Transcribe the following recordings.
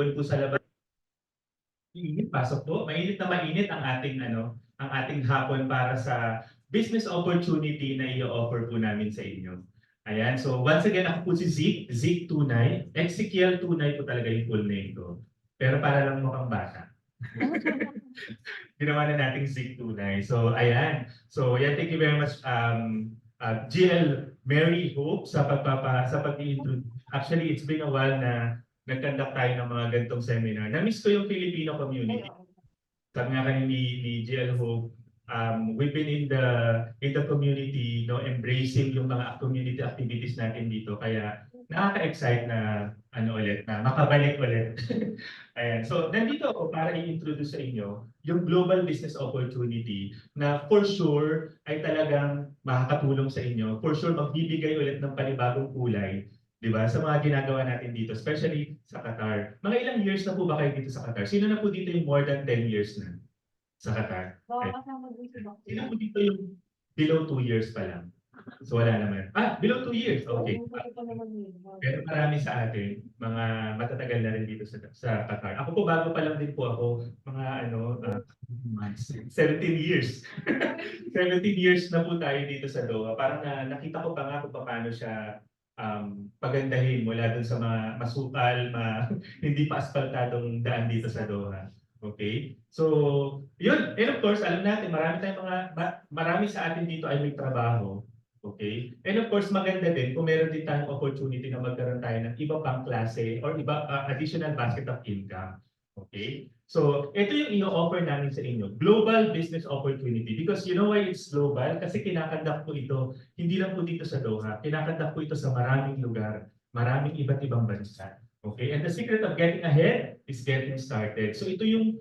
ambon po sa labas. Init, pasok po. Mainit na mainit ang ating ang ating hapon para sa business opportunity na i-offer po namin sa inyo. Ayan, so once again, ako po si Zeke Tunay. Ezekiel Tunay po talaga yung full name ko. Pero para lang mukhang bata. Ginawa na nating Zeke Tunay. So, ayan. So, yeah, thank you very much, GL Mary Hope sa pag-i-introduce. Actually, it's been a while na nag-conduct tayo ng mga ganitong seminar. Na-miss ko yung Filipino community. Sabi nga kanina ni GL Hope, we've been in the community, no, embracing yung mga community activities natin dito. Kaya nakaka-excite na ulit, na makabalik ulit. Ayan. So, nandito ako para i-introduce sa inyo yung global business opportunity na for sure ay talagang makakatulong sa inyo. For sure, magbibigay ulit ng panibagong kulay, di ba, sa mga ginagawa natin dito, especially sa Qatar. Mga ilang years na po ba kayo dito sa Qatar? Sino na po dito yung more than 10 years na sa Qatar? Sino po dito yung below 2 years pa lang? So wala naman. Below 2 years. Okay. Pero marami sa atin, mga matatagal na rin dito sa Qatar. Ako po, bago pa lang din po ako, mga months, 17 years. 17 years na po tayo dito sa Doha. Parang nakita ko pa nga kung paano siya pagandahin mula dun sa mga masukal, hindi pa asfaltadong daan dito sa Doha. Okay? So, yun. And of course, alam natin, marami sa atin dito ay may trabaho. Okay? And of course, maganda din kung meron din tayong opportunity na magkaroon tayo ng iba pang klase or additional basket of income. Okay? So, ito yung i-offer namin sa inyo. Global business opportunity. Because you know why it's global? Kasi kinakandak po ito, hindi lang po dito sa Doha. Kinakandak po ito sa maraming lugar, maraming iba't ibang bansa. Okay? And the secret of getting ahead is getting started. So ito yung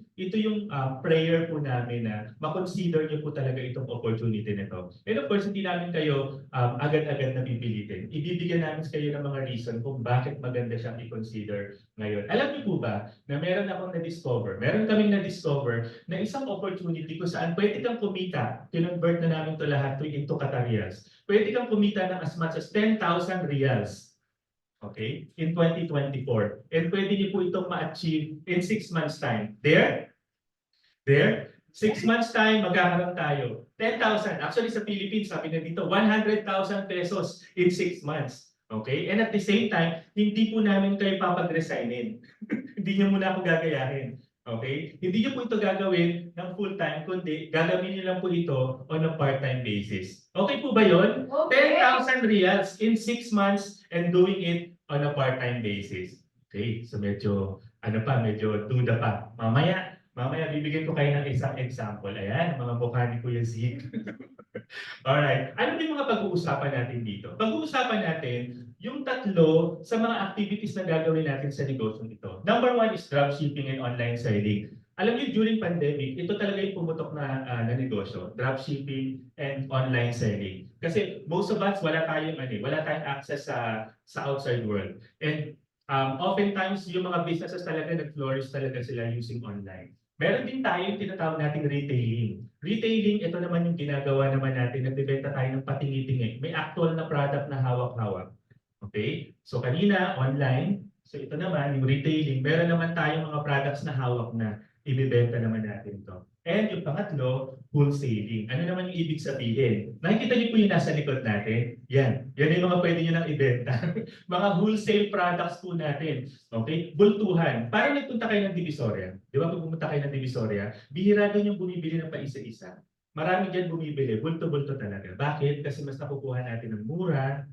prayer po namin na ma-consider niyo po talaga itong opportunity nito. And of course, hindi namin kayo agad-agad na pipilitin. Ibibigyan namin kayo ng mga reason kung bakit maganda siyang i-consider ngayon. Alam niyo po ba na meron kaming na-discover na isang opportunity kung saan pwede kang kumita, kinonvert na namin to lahat into Qatarias. Pwede kang kumita ng as much as 10,000 riyals. Okay? In 2024. And pwede niyo po itong ma-achieve in 6 months time. There? 6 months time, magkakaroon tayo. 10,000. Actually, sa Philippines, sabi na dito, 100,000 pesos in 6 months. Okay? And at the same time, hindi po namin kayo papag-resignin. Hindi niyo muna ako gagayahin. Okay? Hindi niyo po ito gagawin ng full-time, kundi gagawin niyo lang po ito on a part-time basis. Okay po ba yun? Okay. 10,000 riyals in 6 months and doing it on a part-time basis. Okay? So medyo, medyo duda pa. Mamaya bibigyan ko kayo ng isang example. Ayan, mga mukha ni Kuya Zeke. Alright. Ano yung mga pag-uusapan natin dito? Pag-uusapan natin yung tatlo sa mga activities na gagawin natin sa negosyo ito. Number 1 is dropshipping and online selling. Alam niyo, during pandemic, ito talaga yung pumutok na negosyo. Dropshipping and online selling. Kasi most of us, wala tayong access sa outside world. And oftentimes, yung mga businesses talaga, nag-flourish talaga sila using online. Meron din tayong tinatawag nating retailing. Retailing, ito naman yung ginagawa naman natin, nagbebenta tayo ng patingi-tingi. May actual na product na hawak-hawak. Okay? So kanina, online. So ito naman, yung retailing, meron naman tayong mga products na hawak na ibebenta naman natin to. And yung pangatlo, wholesaling. Ano naman yung ibig sabihin? Nakikita niyo po yung nasa likod natin? Yan. Yan yung mga pwede nyo nang ibenta. Mga wholesale products po natin. Okay? Bultuhan. Parang nagpunta kayo ng Divisoria. Di ba pag pumunta kayo ng Divisoria, bihira doon yung bumibili ng paisa-isa. Marami dyan bumibili. Bulto-bulto talaga. Bakit? Kasi mas nakukuha natin ng mura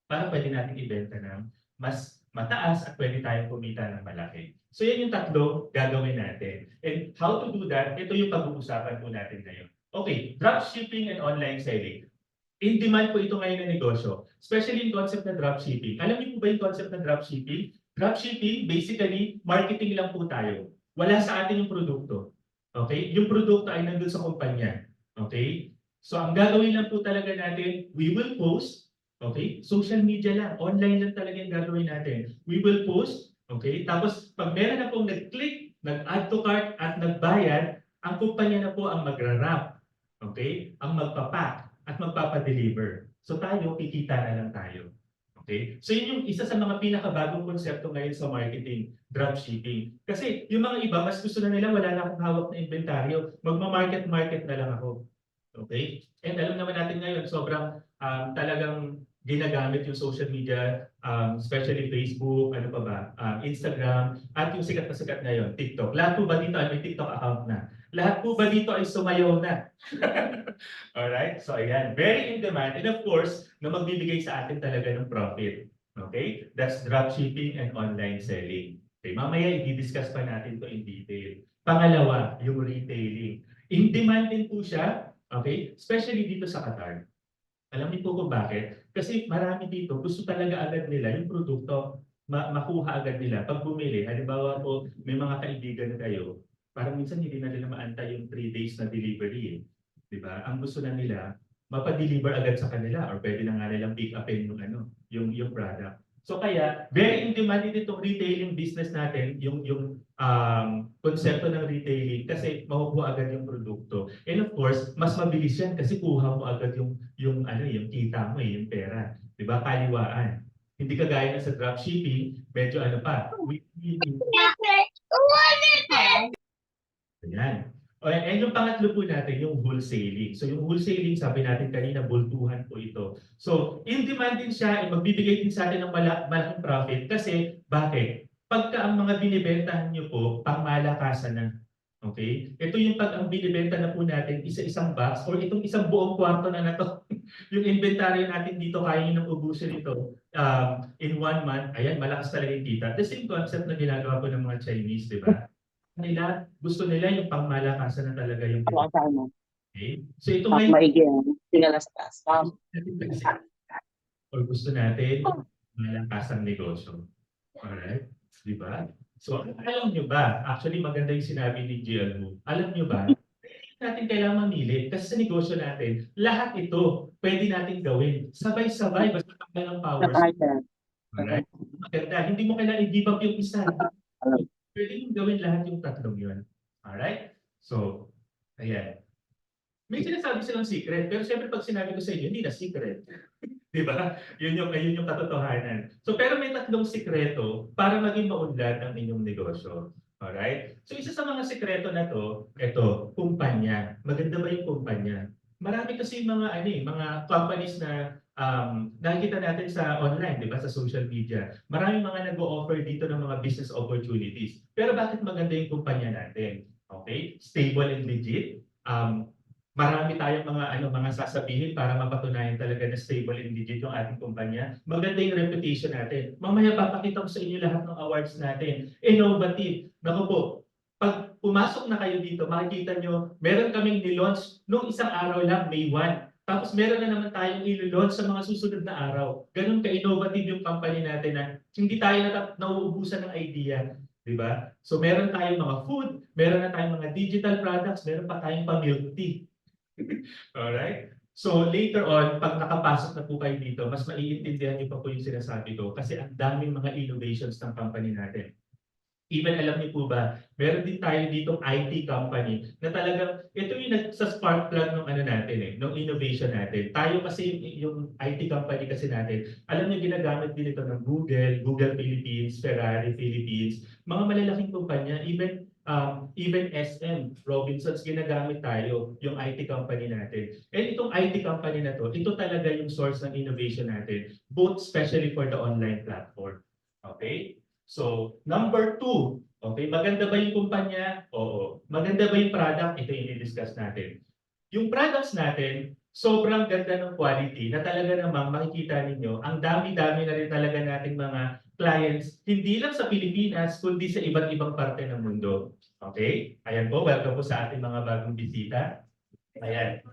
para pwede natin ibenta ng mas mataas at pwede tayong kumita ng malaki. So yan yung tatlo gagawin natin. And how to do that, ito yung pag-uusapan po natin ngayon. Okay, dropshipping and online selling. In demand po ito ngayon na negosyo, especially yung concept na dropshipping. Alam niyo po ba yung concept na dropshipping? Dropshipping, basically, marketing lang po tayo. Wala sa atin yung produkto. Okay? Yung produkto ay nandun sa kumpanya. Okay? So ang gagawin lang po talaga natin, we will post. Okay? Social media lang. Online lang talaga yung gagawin natin. We will post. Okay? Tapos, pag meron na pong nag-click, nag-add to cart, at nagbayad, ang kumpanya na po ang magra-wrap. Okay? Ang magpapack at magpapa-deliver. So tayo, kikita na lang tayo. Okay? So yun yung isa sa mga pinakabagong konsepto ngayon sa marketing, dropshipping. Kasi yung mga iba, mas gusto na nila wala na akong hawak na inventaryo. Magma-market-market na lang ako. Okay? And alam naman natin ngayon, sobrang talagang ginagamit yung social media, especially Facebook, ano pa ba, Instagram, at yung sikat na sikat ngayon, TikTok. Lahat po ba dito ay may TikTok account na? Lahat po ba dito ay sumayaw na? Alright? So ayan, very in demand. And of course, na magbibigay sa atin talaga ng profit. Okay? That's dropshipping and online selling. Okay, mamaya i-discuss pa natin to in detail. Pangalawa, yung retailing. In demand din po siya, okay? Especially dito sa Qatar. Alam niyo po kung bakit? Kasi marami dito, gusto talaga agad nila yung produkto, makuha agad nila. Pag bumili, halimbawa po, may mga kaibigan kayo, parang minsan hindi na nila maantay yung 3 days na delivery. Di ba? Ang gusto na nila, mapadeliver agad sa kanila or pwede na nga nilang pick upin yung, yung product. So kaya, very in demand din itong retailing business natin, yung konsepto ng retailing kasi makukuha agad yung produkto. And of course, mas mabilis yan kasi kuha mo agad yung kita mo yung pera, 'di ba? Kaliwaan. Hindi kagaya na sa dropshipping, medyo ano pa. Ayan. And yung pangatlo po natin, yung wholesaling. So yung wholesaling, sabi natin kanina, bultuhan po ito. So in demand din siya, magbibigay din sa atin ng malaking profit kasi bakit? Pagka ang mga binibentahan nyo po, pangmalakasan na. Okay? Ito yung pag ang binibenta na po natin, isa-isang box or itong isang buong kwarto na to. Yung inventory natin dito, kaya nyo nang ubusin ito in 1 month. Ayan, malakas talaga yung kita. The same concept na ginagawa po ng mga Chinese, di ba? Gusto nila yung pangmalakasan na talaga yung Ano, okay? So ito ngayon, maigi yan. Tingala sa taas. or gusto natin malakasang negosyo. Alright? Di ba? So alam nyo ba, actually maganda yung sinabi ni Jill mo. Alam nyo ba, natin kailangan mamili kasi sa negosyo natin, lahat ito pwede natin gawin. Sabay-sabay, basta tayo ng powers. Alright? Maganda. Hindi mo kailangan i-give up yung isa. Pwede mong gawin lahat yung tatlong yun. Alright? So, ayan. May sinasabi silang secret, pero siyempre pag sinabi ko sa inyo, hindi na secret. Di ba? Yun yung katotohanan. So, pero may tatlong sikreto para maging maunlad ang inyong negosyo. Alright? So, isa sa mga sikreto na to, ito, kumpanya. Maganda ba yung kumpanya? Marami kasi mga companies na nakikita natin sa online, di ba, sa social media. Maraming mga nag-o-offer dito ng mga business opportunities. Pero bakit maganda yung kumpanya natin? Okay? Stable and legit. Marami tayong mga sasabihin para mapatunayan talaga na stable and legit yung ating kumpanya. Maganda yung reputation natin. Mamaya papakita ko sa inyo lahat ng awards natin. Innovative. Naku po, pag pumasok na kayo dito, makikita nyo, meron kaming nilaunch nung isang araw lang, May 1. Tapos meron na naman tayong i-launch sa mga susunod na araw. Ganun ka-innovative yung company natin na hindi tayo nauubusan ng idea. Diba? So meron tayong mga food, meron na tayong mga digital products, meron pa tayong pa-milk tea. Alright? So later on, pag nakapasok na po kayo dito, mas maiintindihan niyo pa po yung sinasabi ko kasi ang daming mga innovations ng company natin. Even alam niyo po ba, meron din tayo ditong IT company na talagang ito yung sa spark plug ng ng innovation natin. Tayo kasi yung IT company kasi natin, alam niyo ginagamit din ito ng Google Philippines, Ferrari Philippines, mga malalaking kumpanya, even SM, Robinsons, ginagamit tayo yung IT company natin. And itong IT company na to, ito talaga yung source ng innovation natin, both especially for the online platform. Okay? So, number 2, okay, maganda ba yung kumpanya? Oo. Maganda ba yung product? Ito yung i-discuss natin. Yung products natin, sobrang ganda ng quality na talaga namang makikita ninyo, ang dami-dami na rin talaga nating mga clients, hindi lang sa Pilipinas, kundi sa iba't ibang parte ng mundo. Okay? Ayan po, welcome po sa ating mga bagong bisita. Ayan.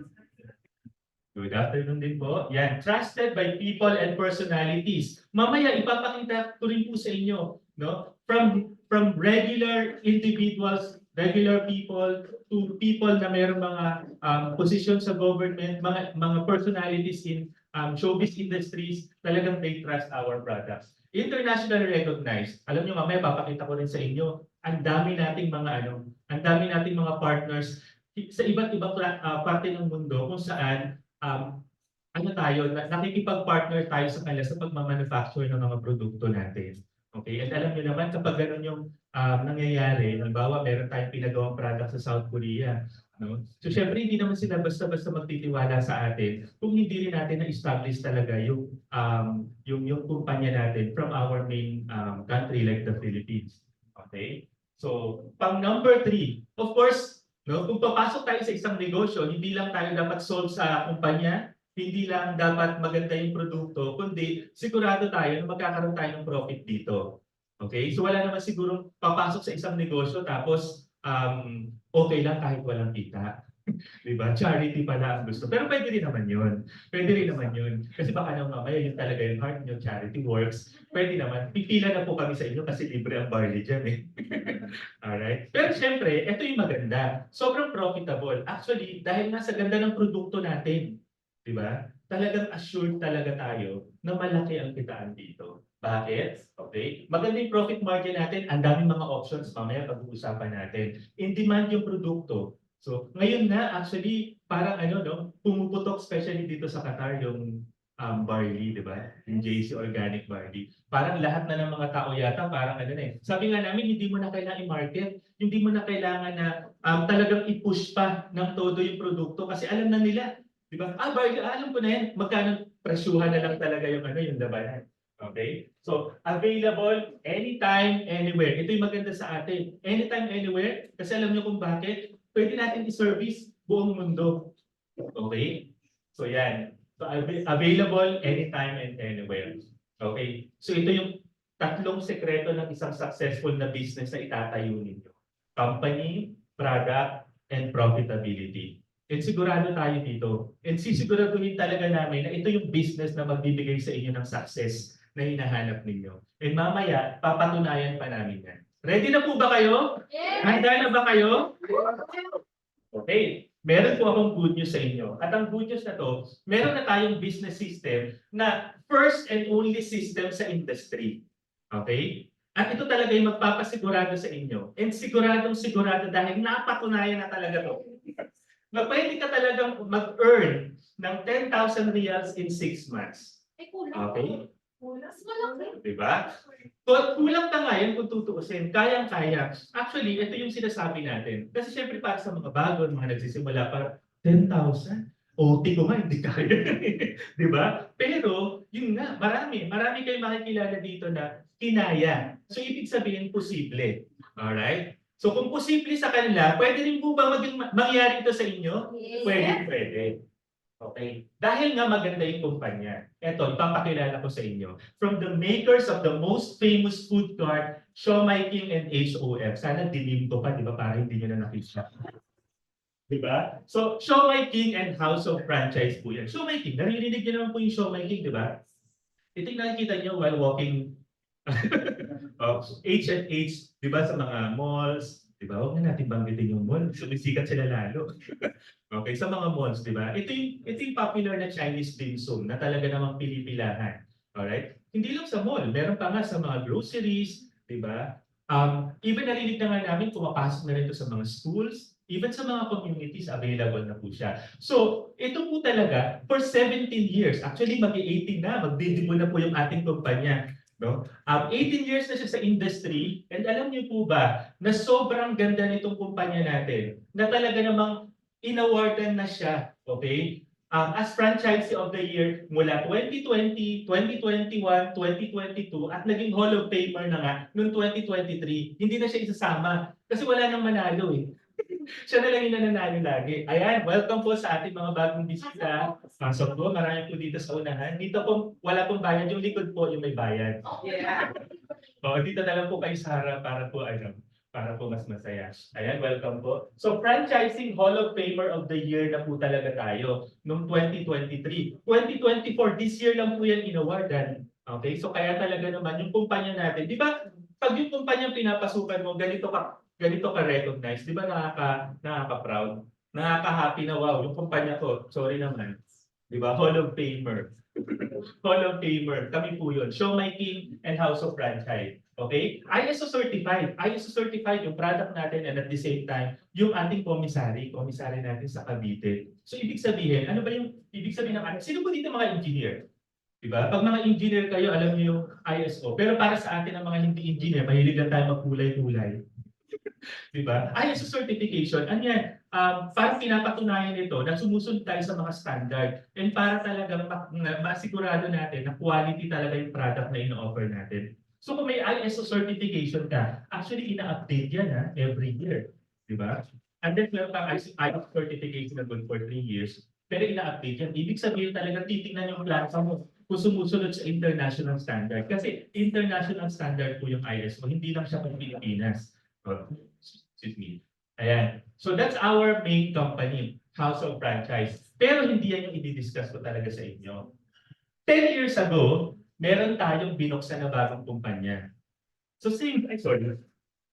Good afternoon din po. Yan, trusted by people and personalities. Mamaya ipapakita ko rin po sa inyo, no? From regular individuals, regular people to people na mayroong mga positions sa government, mga personalities in showbiz industries, talagang they trust our products. Internationally recognized. Alam niyo mamaya papakita ko rin sa inyo, ang dami nating mga partners sa iba't ibang parte ng mundo kung saan ano tayo, nakikipag-partner tayo sa kanila sa pagmamanufacture ng mga produkto natin. Okay? At alam niyo naman, kapag ganun yung nangyayari, halimbawa meron tayong pinagawang product sa South Korea, no? So syempre hindi naman sila basta-basta magtitiwala sa atin kung hindi rin natin na-establish talaga yung kumpanya natin from our main country like the Philippines. Okay? So, pang number 3, of course, no, kung papasok tayo sa isang negosyo, hindi lang tayo dapat sold sa kumpanya, hindi lang dapat maganda yung produkto, kundi sigurado tayo na magkakaroon tayo ng profit dito. Okay? So wala naman siguro papasok sa isang negosyo tapos okay lang kahit walang kita. Diba? Charity pala ang gusto. Pero pwede rin naman yun. Pwede rin naman yun. Kasi baka nang mamaya yun talaga yung heart nyo, charity works. Pwede naman. Pipila na po kami sa inyo kasi libre ang barley dyan eh. Alright? Pero syempre, ito yung maganda. Sobrang profitable. Actually, dahil nasa ganda ng produkto natin, di ba? Talagang assured talaga tayo na malaki ang kitaan dito. Bakit? Okay. Maganda yung profit margin natin. Ang daming mga options. Mamaya pag-uusapan natin. In demand yung produkto. So, ngayon na actually parang pumuputok especially dito sa Qatar yung barley, di ba? Yung JC Organic Barley. Parang lahat na ng mga tao yata parang Sabi nga namin, hindi mo na kailangan i-market, hindi mo na kailangan na talagang i-push pa ng todo yung produkto kasi alam na nila, di ba? Barley, alam ko na yan, magkano presyuhan na lang talaga yung yung labanan. Okay? So, available anytime, anywhere. Ito yung maganda sa atin. Anytime, anywhere. Kasi alam niyo kung bakit? Pwede natin i-service buong mundo. Okay? So yan. So available anytime and anywhere. Okay? So ito yung tatlong sekreto ng isang successful na business na itatayo ninyo. Company, product, and profitability. And sigurado tayo dito. And sisiguraduhin talaga namin na ito yung business na magbibigay sa inyo ng success na hinahanap ninyo. And mamaya, papatunayan pa namin yan. Ready na po ba kayo? Yes! Handa na ba kayo? Okay. Meron po akong good news sa inyo. At ang good news na to, meron na tayong business system na first and only system sa industry. Okay? At ito talaga yung magpapasigurado sa inyo. And siguradong sigurado dahil napatunayan na talaga to. Na pwede ka talagang mag-earn ng 10,000 reals in 6 months. Okay? Diba? Kulang pa nga yan kung tutuusin. Kayang-kaya. Actually, ito yung sinasabi natin. Kasi syempre para sa mga bago, mga nagsisimula, para 10,000? OT ko nga, hindi kaya. Diba? Pero, yun nga, marami kayong makikilala dito na kinaya. So, ibig sabihin, posible. Alright? So, kung posible sa kanila, pwede rin po ba mangyari ito sa inyo? Pwede. Okay. Dahil nga maganda yung kumpanya. Ito, ipapakilala ko sa inyo. From the makers of the most famous food cart, Siomai King and HOF. Sana dilim ko pa, di ba? Para hindi nyo na nakita. Di ba? So, Siomai King and House of Franchise po yan. Siomai King, naririnig nyo naman po yung Siomai King, di ba? Ito yung nakikita nyo while walking H&H, di ba? Sa mga malls, di ba? Huwag na natin banggitin yung mall. Sumisikat sila lalo. Okay, sa mga malls, di ba? Ito yung popular na Chinese dim sum na talaga namang pinipilahan. Alright? Hindi lang sa mall, meron pa nga sa mga groceries, di ba? Even narinig na nga namin, pumapasok na rin ito sa mga schools, even sa mga communities, available na po siya. So, ito po talaga, for 17 years, actually mag-18 na, magdidibo na po yung ating kumpanya. No? 18 years na siya sa industry, and alam niyo po ba, na sobrang ganda nitong kumpanya natin, na talaga namang inawardan na siya, okay? As Franchisee of the Year mula 2020, 2021, 2022 at naging Hall of Famer na nga noong 2023. Hindi na siya isasama kasi wala nang manalo eh. Siya na lang yung nananalo lagi. Ayan, welcome po sa ating mga bagong bisita. Pasok po, marami po dito sa unahan. Dito po, wala pong bayad. Yung likod po, yung may bayad. Yeah. Dito na lang po kayo sa harap para po mas masaya. Ayan, welcome po. So, Franchising Hall of Famer of the Year na po talaga tayo noong 2023. 2024, this year lang po yan inawardan. Okay, so kaya talaga naman yung kumpanya natin, di ba, pag yung kumpanya pinapasukan mo, ganito ka-recognize, di ba nakaka-proud, nakaka-happy na wow, yung kumpanya ko, sorry naman, di ba, Hall of Famer. Hall of Famer, kami po yun. Siomai King and House of Franchise. Okay? ISO certified. ISO certified yung product natin and at the same time, yung ating commissary natin sa Cavite. So ibig sabihin, ano ba yung ibig sabihin ng sino po dito mga engineer? Diba? Pag mga engineer kayo, alam niyo yung ISO. Pero para sa atin ang mga hindi engineer, mahilig lang tayo magkulay-kulay. Diba? ISO certification, ano yan? Parang pinapatunayan nito na sumusunod tayo sa mga standard and para talagang masigurado natin na quality talaga yung product na ino-offer natin. So kung may ISO certification ka, actually ina-update yan every year. Diba? And then meron pang ISO certification na good for 3 years, pero ina-update yan. Ibig sabihin talaga titingnan yung plansa mo kung sumusunod sa international standard. Kasi international standard po yung ISO, hindi lang siya pang Pilipinas. Excuse me. Ayan. So that's our main company, House of Franchise. Pero hindi yan yung i-discuss ko talaga sa inyo. 10 years ago, meron tayong binuksan na bagong kumpanya. So sorry.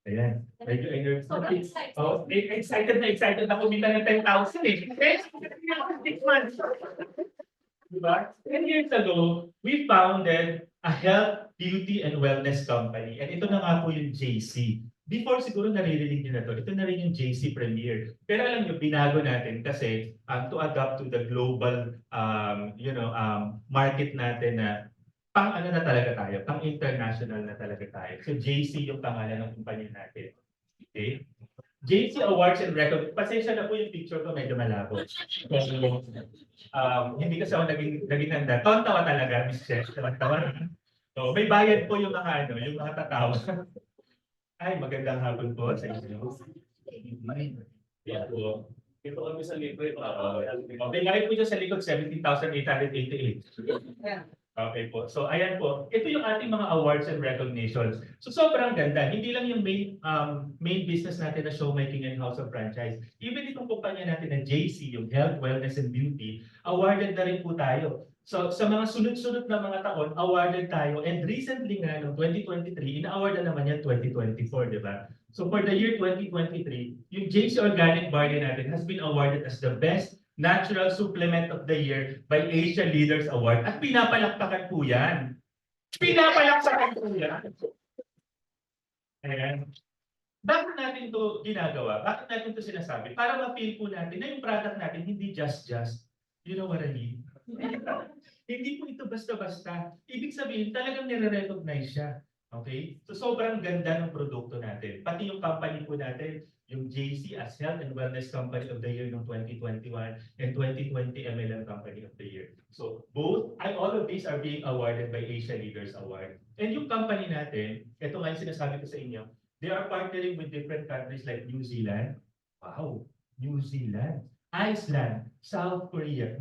Ayan. Medyo excited. Oh, excited na kumita ng 10,000 eh. 6 months. Diba? 10 years ago, we founded a health, beauty, and wellness company. And ito na nga po yung JC. Before siguro naririnig niyo na ito na rin yung JC Premier. Pero alam niyo, binago natin kasi to adapt to the global market natin na pang ano na talaga tayo, pang international na talaga tayo. So JC yung pangalan ng kumpanya natin. Okay? JC Awards and Recognition. Pasensya na po yung picture ko, medyo malabo. Kasi hindi kasi ako naging handa. Tawa talaga, Miss Chef. Tawa. So, may bayad po yung mga yung mga tatawa. Ay, magandang hapon po sa inyo. Yan po. Ito kami sa libre. Okay, ngayon po dyan sa likod, 17,888. Okay po. So, ayan po. Ito yung ating mga awards and recognitions. So, sobrang ganda. Hindi lang yung main business natin na showmaking and house of franchise. Even itong kumpanya natin na JC, yung Health, Wellness, and Beauty, awarded na rin po tayo. So, sa mga sunod-sunod na mga taon, awarded tayo. And recently nga, noong 2023, ina-award na naman yan 2024, di ba? So, for the year 2023, yung JC Organic Barley natin has been awarded as the best Natural Supplement of the Year by Asia Leaders Award. At pinapalakpakan po yan. Pinapalakpakan po yan. Ayan. Bakit natin ito ginagawa? Bakit natin ito sinasabi? Para ma-feel po natin na yung product natin hindi just. You know what I mean? Hindi po ito basta-basta. Ibig sabihin, talagang nire-recognize siya. Okay? So sobrang ganda ng produkto natin. Pati yung company po natin, yung JC as Health and Wellness Company of the Year ng 2021 and 2020 MLM Company of the Year. So all of these are being awarded by Asia Leaders Award. And yung company natin, ito nga yung sinasabi ko sa inyo, they are partnering with different countries like New Zealand. Wow! New Zealand. Iceland, South Korea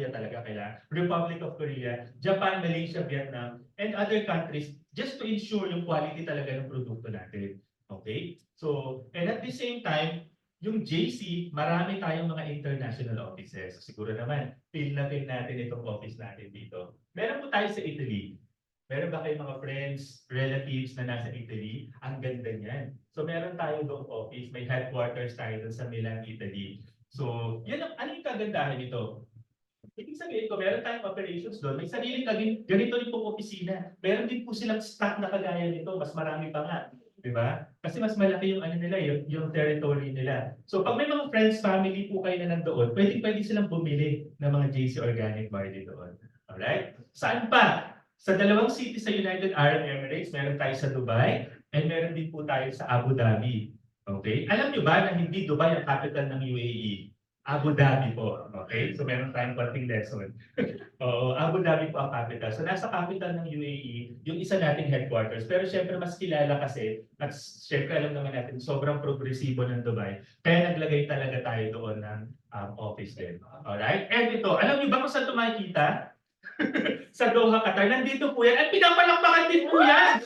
talaga kailangan, Republic of Korea, Japan, Malaysia, Vietnam, and other countries just to ensure yung quality talaga ng produkto natin. Okay? So, and at the same time, yung JC, marami tayong mga international offices. Siguro naman, feel natin itong office natin dito. Meron po tayo sa Italy. Meron ba kayong mga friends, relatives na nasa Italy? Ang ganda niyan. So meron tayo doong office, may headquarters tayo doon sa Milan, Italy. So, ano yung kagandahan nito? Ibig sabihin ko, meron tayong operations doon. May sariling ganito rin pong opisina. Meron din po silang staff na kagaya nito. Mas marami pa nga. Diba? Kasi mas malaki yung nila, yung territory nila. So, pag may mga friends, family po kayo na nandoon, pwede silang bumili ng mga JC Organic Barley doon. Alright? Saan pa? Sa dalawang city sa United Arab Emirates, meron tayo sa Dubai, and meron din po tayo sa Abu Dhabi. Okay? Alam nyo ba na hindi Dubai ang capital ng UAE? Abu Dhabi po. Okay? So meron tayong konting lesson. Abu Dhabi po ang capital. So nasa capital ng UAE, yung isa nating headquarters. Pero syempre mas kilala kasi, at syempre alam naman natin, sobrang progresibo ng Dubai. Kaya naglagay talaga tayo doon ng office din. Alright? And ito, alam nyo ba kung saan ito makikita? Sa Doha, Qatar. Nandito po yan. At pinapalakpakan din po yan!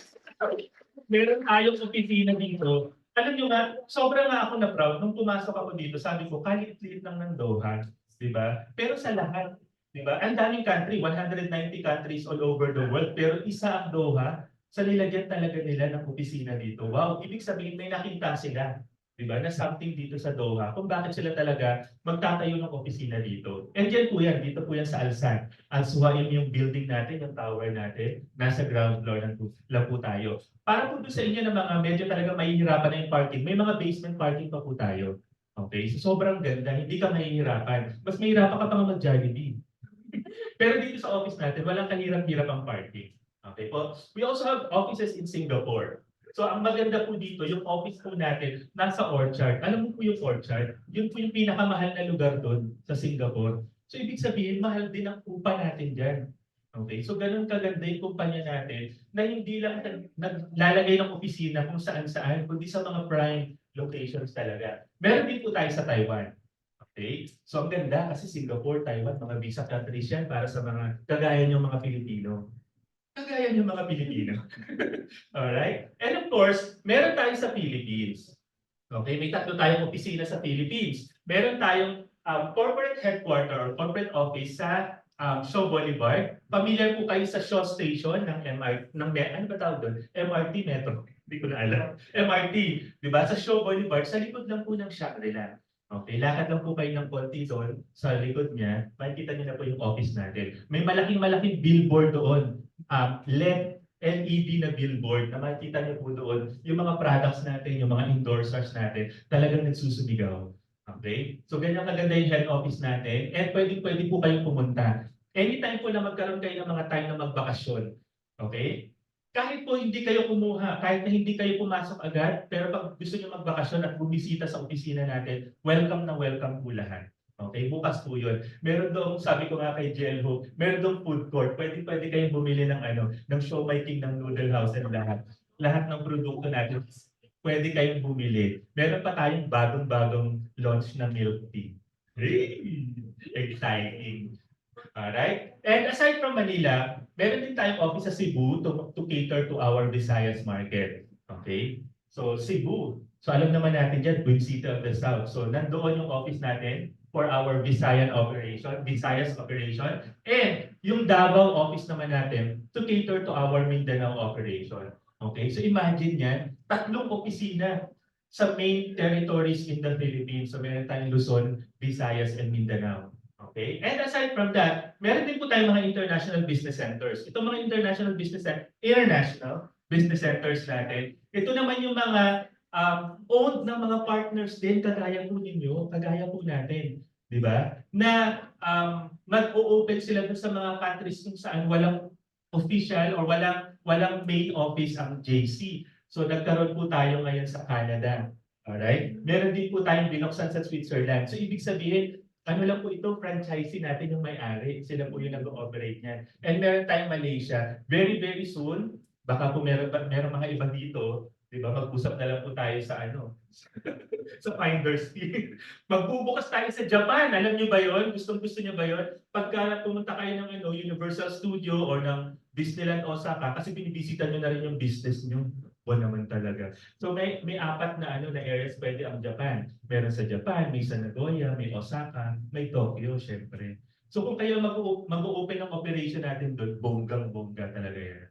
Meron tayong opisina dito. Alam nyo nga, sobrang nga ako na proud. Nung pumasok ako dito, sabi ko, kalit-lit lang ng Doha. Diba? Pero sa lahat, diba? Ang daming country, 190 countries all over the world. Pero isa ang Doha, sa nilagyan talaga nila ng opisina dito. Wow, ibig sabihin may nakita sila. Di ba? Na something dito sa Doha kung bakit sila talaga magtatayo ng opisina dito. And yan po yan, dito po yan sa Alsan. Alsuhain yung building natin, yung tower natin, nasa ground floor lang po tayo. Para po doon sa inyo na mga medyo talaga mahihirapan na yung parking, may mga basement parking pa po tayo. Okay? So sobrang ganda, hindi ka mahihirapan. Mas mahirapan ka pa nga mag-Jollibee. Pero dito sa office natin, walang kahirap-hirap ang parking. Okay po? We also have offices in Singapore. So ang maganda po dito, yung office po natin nasa Orchard. Alam mo po yung Orchard? Yun po yung pinakamahal na lugar doon sa Singapore. So ibig sabihin, mahal din ang upa natin dyan. Okay, so ganun kaganda yung kumpanya natin na hindi lang naglalagay ng opisina kung saan-saan, kundi sa mga prime locations talaga. Meron din po tayo sa Taiwan. Okay, so ang ganda kasi Singapore, Taiwan, mga visa countries yan para sa mga kagaya ng mga Pilipino. Kagaya ng mga Pilipino. Alright? And of course, meron tayo sa Philippines. Okay, may tatlo tayong opisina sa Philippines. Meron tayong corporate headquarter or corporate office sa Shaw Boulevard. Familiar po kayo sa Shaw Station ng MRT, ano ba tawag doon? MRT Metro. Hindi ko na alam. MRT, di ba? Sa Shaw Boulevard, sa likod lang po ng Shangri-La. Okay, lakad lang po kayo ng konti doon sa likod niya. Makikita niyo na po yung office natin. May malaking billboard doon. LED na billboard na makikita niyo po doon. Yung mga products natin, yung mga endorsers natin, talagang nagsusumigaw. Okay? So ganyan kaganda yung head office natin. And pwede po kayong pumunta. Anytime po na magkaroon kayo ng mga time na magbakasyon. Okay? Kahit po hindi kayo kumuha, kahit na hindi kayo pumasok agad, pero pag gusto niyo magbakasyon at bumisita sa opisina natin, welcome na welcome po lahat. Okay, bukas po yun. Meron doon, sabi ko nga kay Jelho, meron doon food court. Pwede kayong bumili ng ng Siomai King, ng Noodle House and lahat. Lahat ng produkto natin, pwede kayong bumili. Meron pa tayong bagong launch na milk tea. Hey, exciting. Alright? And aside from Manila, meron din tayong office sa Cebu to cater to our Visayas market. Okay? So Cebu. So alam naman natin dyan, Twin City of the South. So nandoon yung office natin for our Visayas operation. And yung Davao office naman natin to cater to our Mindanao operation. Okay? So imagine yan, 3 opisina sa main territories in the Philippines. So meron tayong Luzon, Visayas, and Mindanao. Okay? And aside from that, meron din po tayong mga international business centers. Itong mga international business centers natin, ito naman yung mga owned ng mga partners din, kagaya po ninyo, kagaya po natin. Di ba? Na mag-o-open sila sa mga countries kung saan walang official or walang main office ang JC. So nagkaroon po tayo ngayon sa Canada. Alright? Meron din po tayong binuksan sa Switzerland. So ibig sabihin, ano lang po ito, franchisee natin yung may-ari. Sila po yung nag-ooperate niyan. And meron tayong Malaysia. Very, very soon, baka po meron mga iba dito, di ba? Mag-usap na lang po tayo sa sa Finders Fee. Magbubukas tayo sa Japan. Alam niyo ba yon? Gusto niyo ba yon? Pagka pumunta kayo ng Universal Studio or ng Disneyland Osaka, kasi binibisita niyo na rin yung business niyo. Buwan naman talaga. So may 4 na areas pwede ang Japan. Meron sa Japan, may sa Nagoya, may Osaka, may Tokyo, syempre. So kung kayo mag-open ng operation natin doon, bonggang-bongga talaga yan.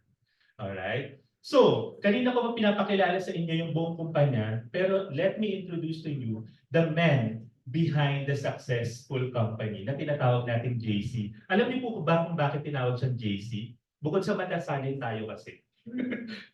Alright? So, kanina ko pa pinapakilala sa inyo yung buong kumpanya, pero let me introduce to you the man behind the successful company na tinatawag natin JC. Alam niyo po ba kung bakit tinawag siyang JC? Bukod sa matasalin tayo kasi.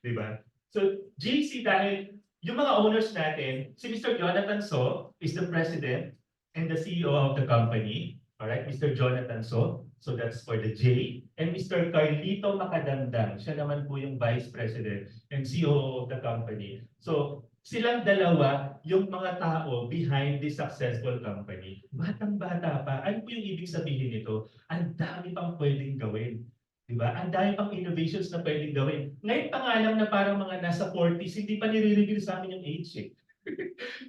Di ba? So, JC dahil yung mga owners natin, si Mr. Jonathan So is the president and the CEO of the company. Alright, Mr. Jonathan So. So that's for the J. And Mr. Carlito Macadamdang, siya naman po yung vice president and CEO of the company. So, silang dalawa yung mga tao behind this successful company. Batang-bata pa. Ano po yung ibig sabihin nito? Ang dami pang pwedeng gawin. Diba? Ang dami pang innovations na pwedeng gawin. Ngayon pa nga lang na parang mga nasa 40s, hindi pa nire-reveal sa amin yung age eh.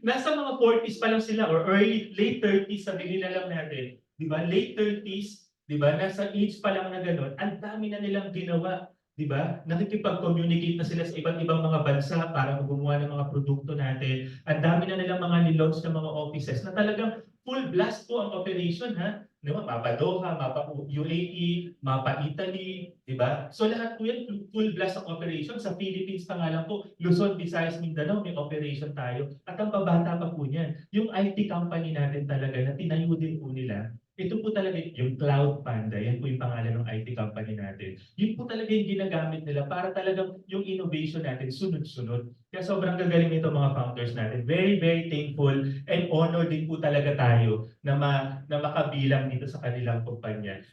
Nasa mga 40s pa lang sila or late 30s, sabihin na lang natin. Diba? Late 30s, diba? Nasa age pa lang na gano'n, ang dami na nilang ginawa. Diba? Nakikipag-communicate na sila sa iba't ibang mga bansa para gumawa ng mga produkto natin. Ang dami na nilang mga nilaunch na mga offices na talagang full blast po ang operation ha. di ba? Mapa Doha, mapa UAE, mapa Italy, di ba? So lahat po yan, full blast of operation. Sa Philippines pa nga lang po, Luzon, Visayas, Mindanao, may operation tayo. At ang pabata pa po niyan, yung IT company natin talaga na tinayo din po nila, ito po talaga yung Cloud Panda, yan po yung pangalan ng IT company natin. Yun po talaga yung ginagamit nila para talagang yung innovation natin sunod-sunod. Kaya sobrang gagaling nito mga founders natin. Very, very thankful and honored din po talaga tayo na makabilang dito sa kanilang kumpanya.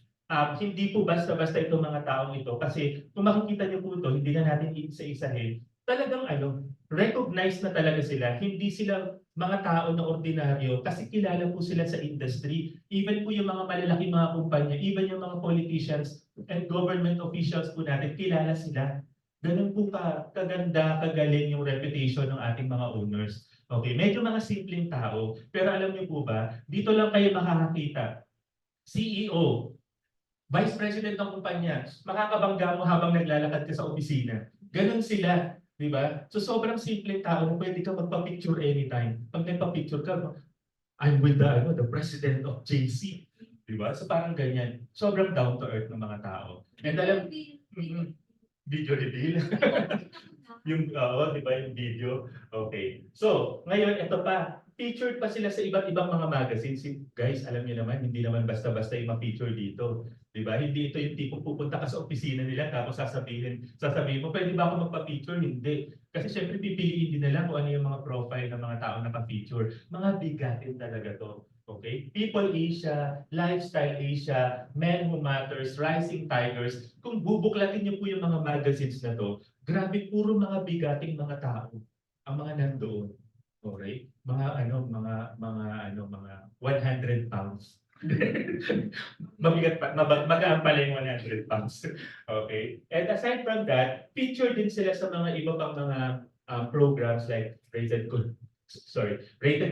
Hindi po basta-basta itong mga taong ito kasi kung makikita niyo po ito, hindi na natin isa-isahin. Talagang recognize na talaga sila. Hindi sila mga tao na ordinaryo kasi kilala po sila sa industry. Even po yung mga malalaking mga kumpanya, even yung mga politicians and government officials po natin, kilala sila. Ganun po kaganda, kagaling yung reputation ng ating mga owners. Okay, medyo mga simpleng tao, pero alam niyo po ba, dito lang kayo makakakita. CEO, Vice President ng kumpanya, makakabangga mo habang naglalakad ka sa opisina. Ganun sila, di ba? So sobrang simpleng tao na pwede ka magpa-picture anytime. Pag nagpa-picture ka, I'm with the President of JC. Di ba? So parang ganyan. Sobrang down to earth ng mga tao. And alam, video reveal. Yung, di ba, yung video? Okay. So, ngayon, ito pa. Featured pa sila sa iba't ibang mga magazines. Guys, alam niyo naman, hindi naman basta-basta yung ma-feature dito. Di ba? Hindi ito yung tipo pupunta ka sa opisina nila tapos sasabihin mo, pwede ba ako magpa-feature? Hindi. Kasi syempre pipiliin din nila kung ano yung mga profile ng mga tao na pa-feature. Mga bigatin talaga to. Okay? People Asia, Lifestyle Asia, Men Who Matters, Rising Tigers. Kung bubuklatin niyo po yung mga magazines na to, grabe puro mga bigating mga tao ang mga nandoon. Okay? Mga 100 pounds. Mabigat pa, magaan pala yung 100 pounds. Okay? And aside from that, featured din sila sa mga iba pang mga programs like Rated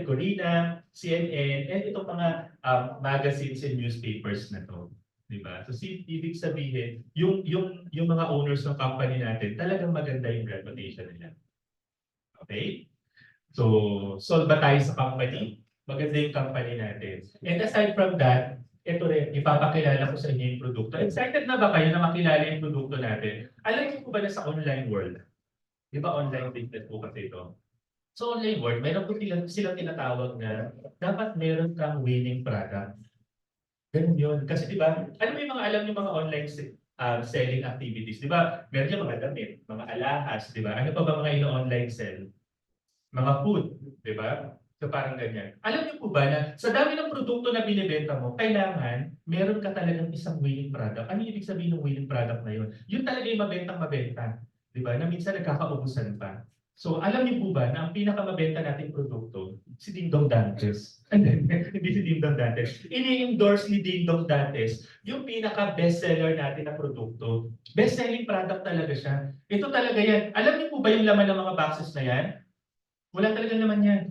Corina, CNN, and itong mga magazines and newspapers na to. Diba? So ibig sabihin, yung mga owners ng company natin, talagang maganda yung reputation nila. Okay? So, sold ba tayo sa company? Maganda yung company natin. And aside from that, ito rin, ipapakilala ko sa inyo yung produkto. Excited na ba kayo na makilala yung produkto natin? Alam niyo po ba na sa online world? Di ba online business po kasi ito? So online world, meron po silang tinatawag na dapat meron kang winning product. Ganun yun. Kasi di ba, ano yung mga alam yung mga online selling activities? Di ba, meron yung mga damit, mga alahas, di ba? Ano pa ba mga ino-online sell? Mga food, di ba? So parang ganyan. Alam niyo po ba na sa dami ng produkto na binibenta mo, kailangan meron ka talagang isang winning product. Ano yung ibig sabihin ng winning product na yun? Yun talaga yung mabentang-mabenta. Di ba? Na minsan nagkakaubusan pa. So alam niyo po ba na ang pinakamabenta nating produkto, si Ding Dong Dantes. Hindi si Ding Dong Dantes. Ini-endorse ni Ding Dong Dantes yung pinaka-bestseller natin na produkto. Best-selling product talaga siya. Ito talaga yan. Alam niyo po ba yung laman ng mga boxes na yan? Wala talaga naman yan.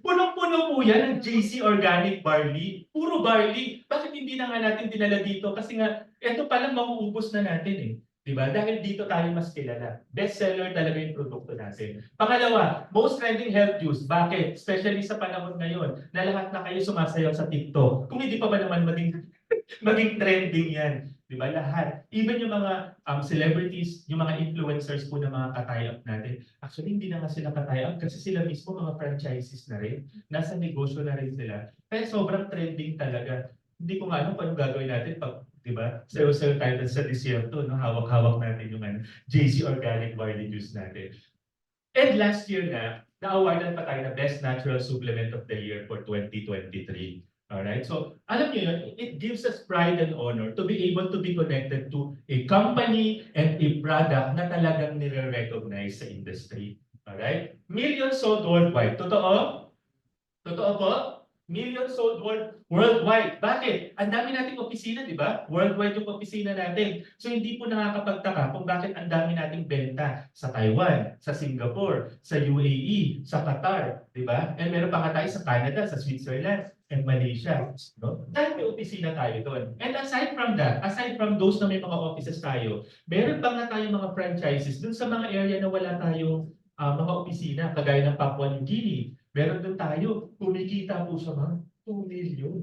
Punong-puno po yan ng JC Organic Barley. Puro barley. Bakit hindi na nga natin dinala dito? Kasi nga, ito palang mauubos na natin eh. Diba? Dahil dito tayo mas kilala. Bestseller talaga yung produkto natin. Pangalawa, most trending health juice. Bakit? Especially sa panahon ngayon na lahat na kayo sumasayaw sa TikTok. Kung hindi pa ba naman maging trending yan. Di ba? Lahat. Even yung mga celebrities, yung mga influencers po na mga katayap natin. Actually, hindi na nga sila katayap kasi sila mismo mga franchises na rin. Nasa negosyo na rin sila. Kaya sobrang trending talaga. Hindi ko nga alam paano gagawin natin pag, di ba? Sayo-sayo tayo sa desierto, no? Hawak-hawak natin yung JC Organic Barley Juice natin. And last year na-awardan pa tayo na Best Natural Supplement of the Year for 2023. Alright, so alam niyo yun, it gives us pride and honor to be able to be connected to a company and a product na talagang nire-recognize sa industry. Alright? Millions sold worldwide. Totoo? Totoo po? Millions sold worldwide. Bakit? Ang dami nating opisina, di ba? Worldwide yung opisina natin. So hindi po nakakapagtaka kung bakit ang dami nating benta sa Taiwan, sa Singapore, sa UAE, sa Qatar, di ba? And meron pa nga tayo sa Canada, sa Switzerland, and Malaysia. No? Dahil may opisina tayo doon. And aside from that, aside from those na may mga offices tayo, meron pa nga tayong mga franchises doon sa mga area na wala tayong mga opisina, kagaya ng Papua New Guinea. Meron doon tayo, kumikita po sa mga 2 million.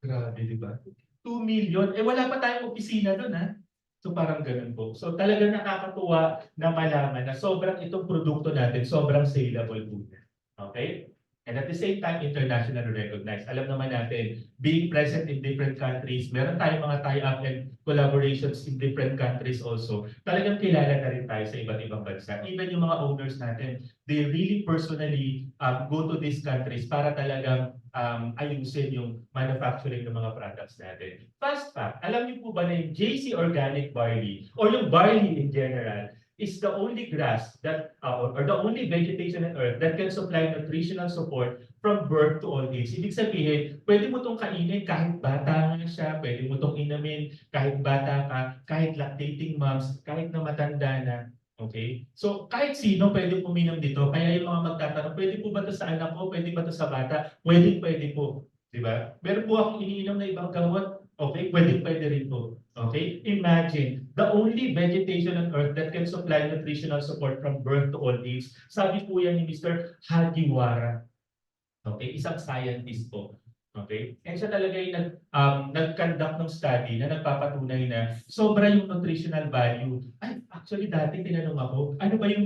Grabe, di ba? 2 million. Eh, wala pa tayong opisina doon, ha? So parang ganun po. So talagang nakakatuwa na malaman na sobrang itong produkto natin, sobrang saleable po niya. Okay? And at the same time, internationally recognized. Alam naman natin, being present in different countries, meron tayong mga tie-up and collaborations in different countries also. Talagang kilala na rin tayo sa iba't ibang bansa. Even yung mga owners natin, they really personally go to these countries para talagang ayusin yung manufacturing ng mga products natin. Fast fact, alam niyo po ba na yung JC Organic Barley or yung barley in general is the only grass that or the only vegetation on earth that can supply nutritional support from birth to old age. Ibig sabihin, pwede mo itong kainin kahit bata nga siya, pwede mo itong inamin kahit bata ka, kahit lactating moms, kahit na matanda na. Okay? So, kahit sino pwede uminom dito. Kaya yung mga magtatanong, pwede po ba ito sa anak ko? Pwede ba ito sa bata? Pwede po. Di ba? Meron po akong iniinom na ibang gamot. Okay? Pwede rin po. Okay? Imagine, the only vegetation on earth that can supply nutritional support from birth to old age, sabi po yan ni Mr. Hagiwara. Okay? Isang scientist po. Okay? And siya talaga yung nag-conduct ng study na nagpapatunay na sobra yung nutritional value. Ay, actually dati tinanong ako, ano ba yung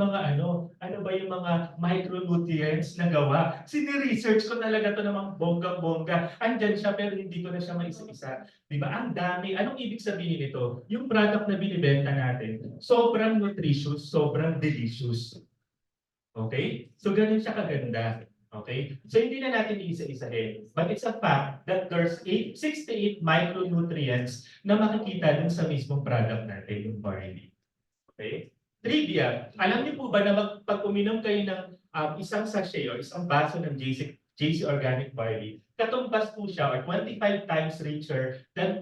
mga micronutrients na gawa? Sini-research ko talaga to namang bonggang-bongga. Andyan siya pero hindi ko na siya maisa-isa. Di ba? Ang dami. Anong ibig sabihin nito? Yung product na binibenta natin, sobrang nutritious, sobrang delicious. Okay? So ganun siya kaganda. Okay? So hindi na natin iisa-isahin. But it's a fact that there's 6 to 8 micronutrients na makikita dun sa mismong product natin, yung barley. Okay? Trivia. Alam niyo po ba na pag uminom kayo ng isang sachet o isang baso ng JC Organic Barley, katumbas po siya or 25 times richer than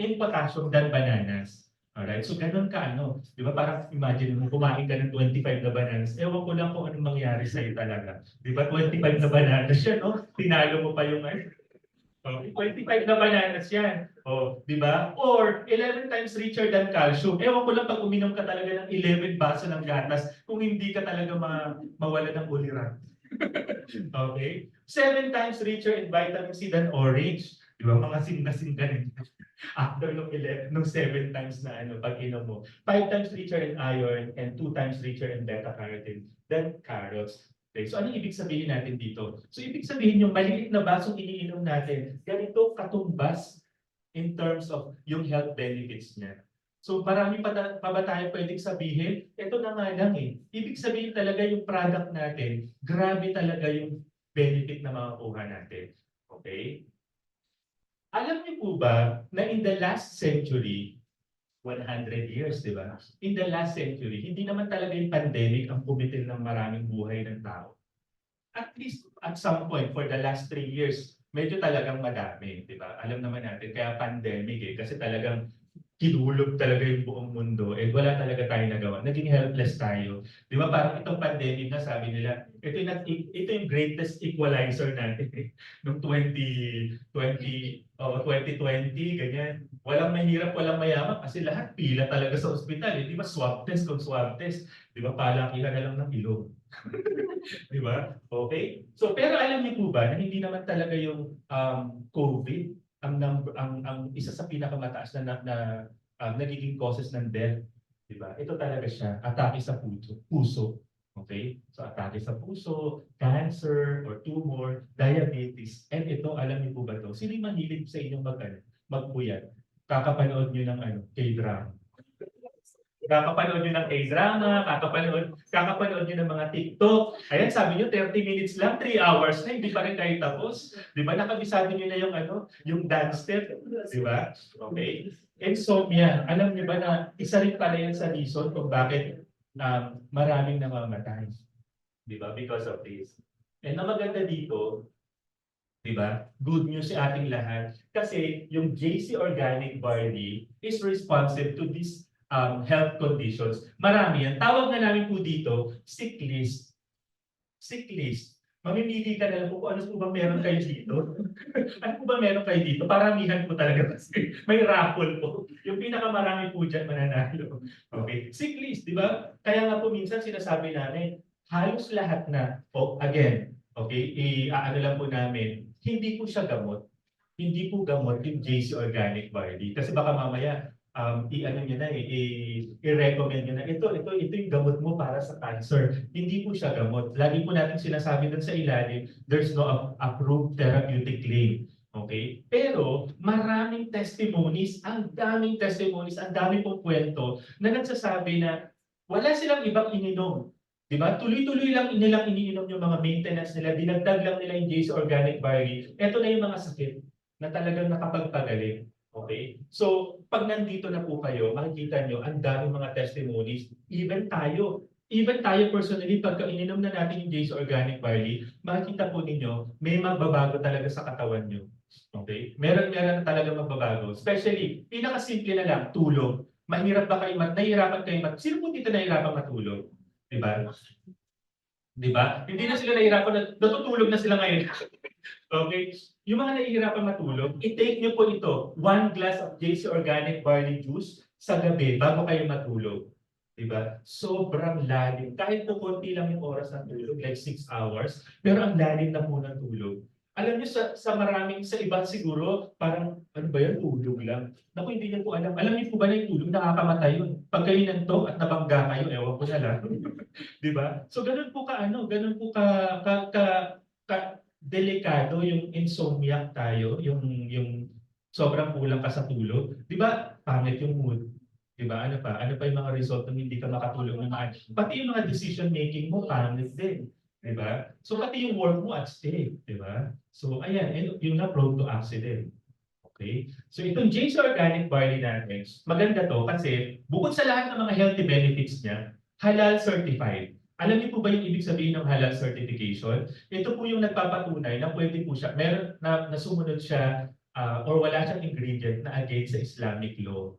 in potassium than bananas. Alright? So ganun ka di ba parang imagine mo kumain ka ng 25 na bananas, ewan ko lang kung anong mangyari sa'yo talaga. Di ba 25 na bananas siya, no? Tinalo mo pa yung Okay, 25 na bananas yan. Di ba? Or 11 times richer than calcium. Ewan ko lang pag uminom ka talaga ng 11 baso ng gatas kung hindi ka talaga mawala ng uliran. Okay? 7 times richer in vitamin C than orange. Di ba? Mga sing-na-sing ganun. After nung 7 times na pag inom mo. 5 times richer in iron and 2 times richer in beta-carotene than carrots. Okay, so anong ibig sabihin natin dito? So ibig sabihin yung maliit na basong iniinom natin, ganito katumbas in terms of yung health benefits niya. So marami pa ba tayo pwedeng sabihin? Ito na nga lang eh. Ibig sabihin talaga yung product natin, grabe talaga yung benefit na makukuha natin. Okay? Alam niyo po ba na in the last century, 100 years, di ba? In the last century, hindi naman talaga yung pandemic ang pumitil ng maraming buhay ng tao. At least at some point, for the last 3 years, medyo talagang madami, di ba? Alam naman natin, kaya pandemic kasi talagang kinulog talaga yung buong mundo eh wala talaga tayong nagawa. Naging helpless tayo. Di ba parang itong pandemic na sabi nila, ito yung greatest equalizer natin noong 2020, ganyan. Walang mahirap, walang mayaman kasi lahat pila talaga sa ospital. Di ba swab test kung swab test. Di ba palakihan na lang ng ilong. Di ba? Okay? So pero alam niyo po ba na hindi naman talaga yung COVID ang isa sa pinakamataas na nagiging causes ng death, di ba? Ito talaga siya, atake sa puso. Okay? So atake sa puso, cancer or tumor, diabetes. And ito, alam niyo po ba ito? Sino yung mahilig sa inyong magpuyat? Kakapanood niyo ng K-drama. Kakapanood nyo ng K-drama, kakapanood nyo ng mga TikTok. Ayan, sabi nyo, 30 minutes lang, 3 hours na, hindi pa rin kayo tapos. Di ba? Nakabisado nyo na yung dance step. Di ba? Okay. Insomnia. Alam nyo ba na isa rin pala yan sa reason kung bakit maraming namamatay. Di ba? Because of this. And na maganda dito, di ba? Good news sa ating lahat. Kasi yung JC Organic Barley is responsive to this health conditions. Marami yan. Tawag na namin po dito, sick list. Sick list. Mamimili ka na lang kung ano po ba meron kayo dito. Ano po ba meron kayo dito? Paramihan po talaga kasi may raffle po. Yung pinakamarami po dyan mananalo. Okay? Sick list, di ba? Kaya nga po minsan sinasabi namin, halos lahat na, again, okay, ano lang po namin, hindi po siya gamot. hindi po gamot yung JC Organic Barley. Kasi baka mamaya, i-ano nyo na, i-recommend nyo na, ito yung gamot mo para sa cancer. Hindi po siya gamot. Lagi po natin sinasabi dun sa ilalim, there's no approved therapeutic claim. Okay? Pero maraming testimonies, ang daming testimonies, ang dami pong kwento na nagsasabi na wala silang ibang ininom. Diba? Tuloy-tuloy lang nilang iniinom yung mga maintenance nila, dinagdag lang nila yung JC Organic Barley. Ito na yung mga sakit na talagang nakapagpagaling. Okay? So, pag nandito na po kayo, makikita nyo, ang daming mga testimonies. Even tayo personally, pagka ininom na natin yung JC Organic Barley, makikita po ninyo, may magbabago talaga sa katawan nyo. Okay? Meron talaga magbabago. Especially, pinakasimple na lang, tulog. Mahirap ba kayo nahihirapan kayo sino po dito nahihirapan matulog? Diba? Diba? Hindi na sila nahihirapan, natutulog na sila ngayon. Okay? Yung mga nahihirapan matulog, i-take nyo po ito, 1 glass of JC Organic Barley Juice sa gabi bago kayo matulog. Diba? Sobrang lalim. Kahit po konti lang yung oras ng tulog, like 6 hours, pero ang lalim na po ng tulog. Alam niyo sa iba siguro, parang ano ba yan, tulog lang. Naku, hindi niyo po alam. Alam niyo po ba na yung tulog, nakakamatay yun. Pag kayo nantok at nabangga kayo, ewan ko na lang. Di ba? So ganun po ganun po ka delikado yung insomnia tayo, yung sobrang kulang ka sa tulog. Di ba? Pangit yung mood. Di ba? Ano pa? Ano pa yung mga result ng hindi ka makatulog ng maayos? Pati yung mga decision making mo, pangit din. Di ba? So pati yung work mo at stake. Di ba? So ayan, yung na prone to accident. Okay? So itong JC Organic Barley natin, maganda to kasi bukod sa lahat ng mga healthy benefits niya, halal certified. Alam niyo po ba yung ibig sabihin ng halal certification? Ito po yung nagpapatunay na pwede po siya, meron na sumunod siya or wala siyang ingredient na against sa Islamic law.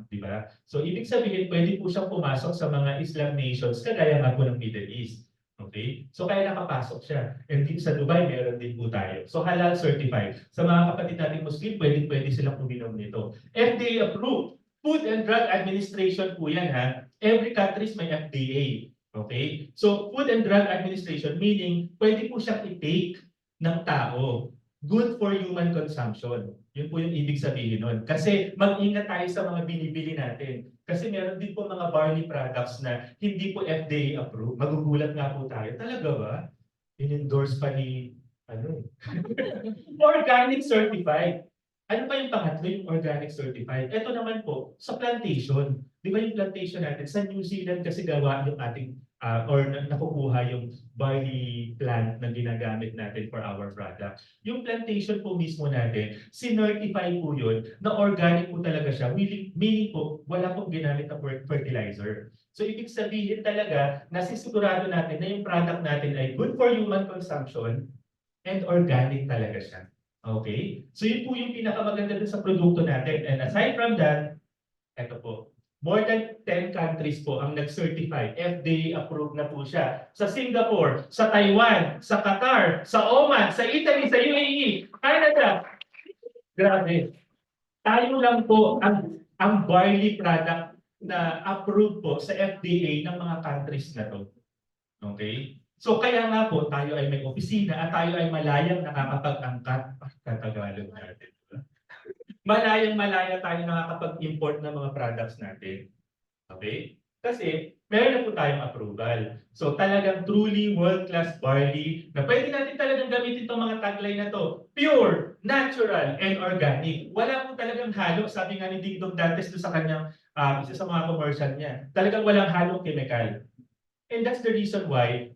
Di ba? So ibig sabihin, pwede po siyang pumasok sa mga Islam nations kagaya nga po ng Middle East. Okay? So kaya nakapasok siya. And dito sa Dubai, meron din po tayo. So halal certified. Sa mga kapatid nating Muslim, pwede silang uminom nito. FDA approved. Food and Drug Administration po yan ha. Every country may FDA. Okay? So Food and Drug Administration meaning pwede po siyang i-take ng tao. Good for human consumption. Yun po yung ibig sabihin nun. Kasi mag-ingat tayo sa mga binibili natin. Kasi meron din po mga barley products na hindi po FDA approved. Magugulat nga po tayo. Talaga ba? In-endorse pa ni organic certified. Ano pa yung pangatlo, yung organic certified? Ito naman po, sa plantation. Di ba yung plantation natin? Sa New Zealand kasi gawa yung ating or nakukuha yung barley plant na ginagamit natin for our product. Yung plantation po mismo natin, sinertify po yun na organic po talaga siya. Meaning po, wala pong ginamit na fertilizer. So ibig sabihin talaga, nasisigurado natin na yung product natin ay good for human consumption and organic talaga siya. Okay? So yun po yung pinakamaganda dun sa produkto natin. And aside from that, eto po, more than 10 countries po ang nag-certify. FDA approved na po siya. Sa Singapore, sa Taiwan, sa Qatar, sa Oman, sa Italy, sa UAE, Canada. Grabe. Tayo lang po ang barley product na approved po sa FDA ng mga countries na to. Okay? So kaya nga po tayo ay may opisina at tayo ay malayang nakakapag-angkat. Katagalog natin. Malayang-malaya tayo nakakapag-import ng mga products natin. Okay? Kasi meron na po tayong approval. So talagang truly world-class barley na pwede natin talagang gamitin itong mga tagline na to. Pure, natural, and organic. Wala po talagang halo. Sabi nga ni Ding Dong Dantes sa kanyang isa sa mga commercial niya. Talagang walang halong chemical. And that's the reason why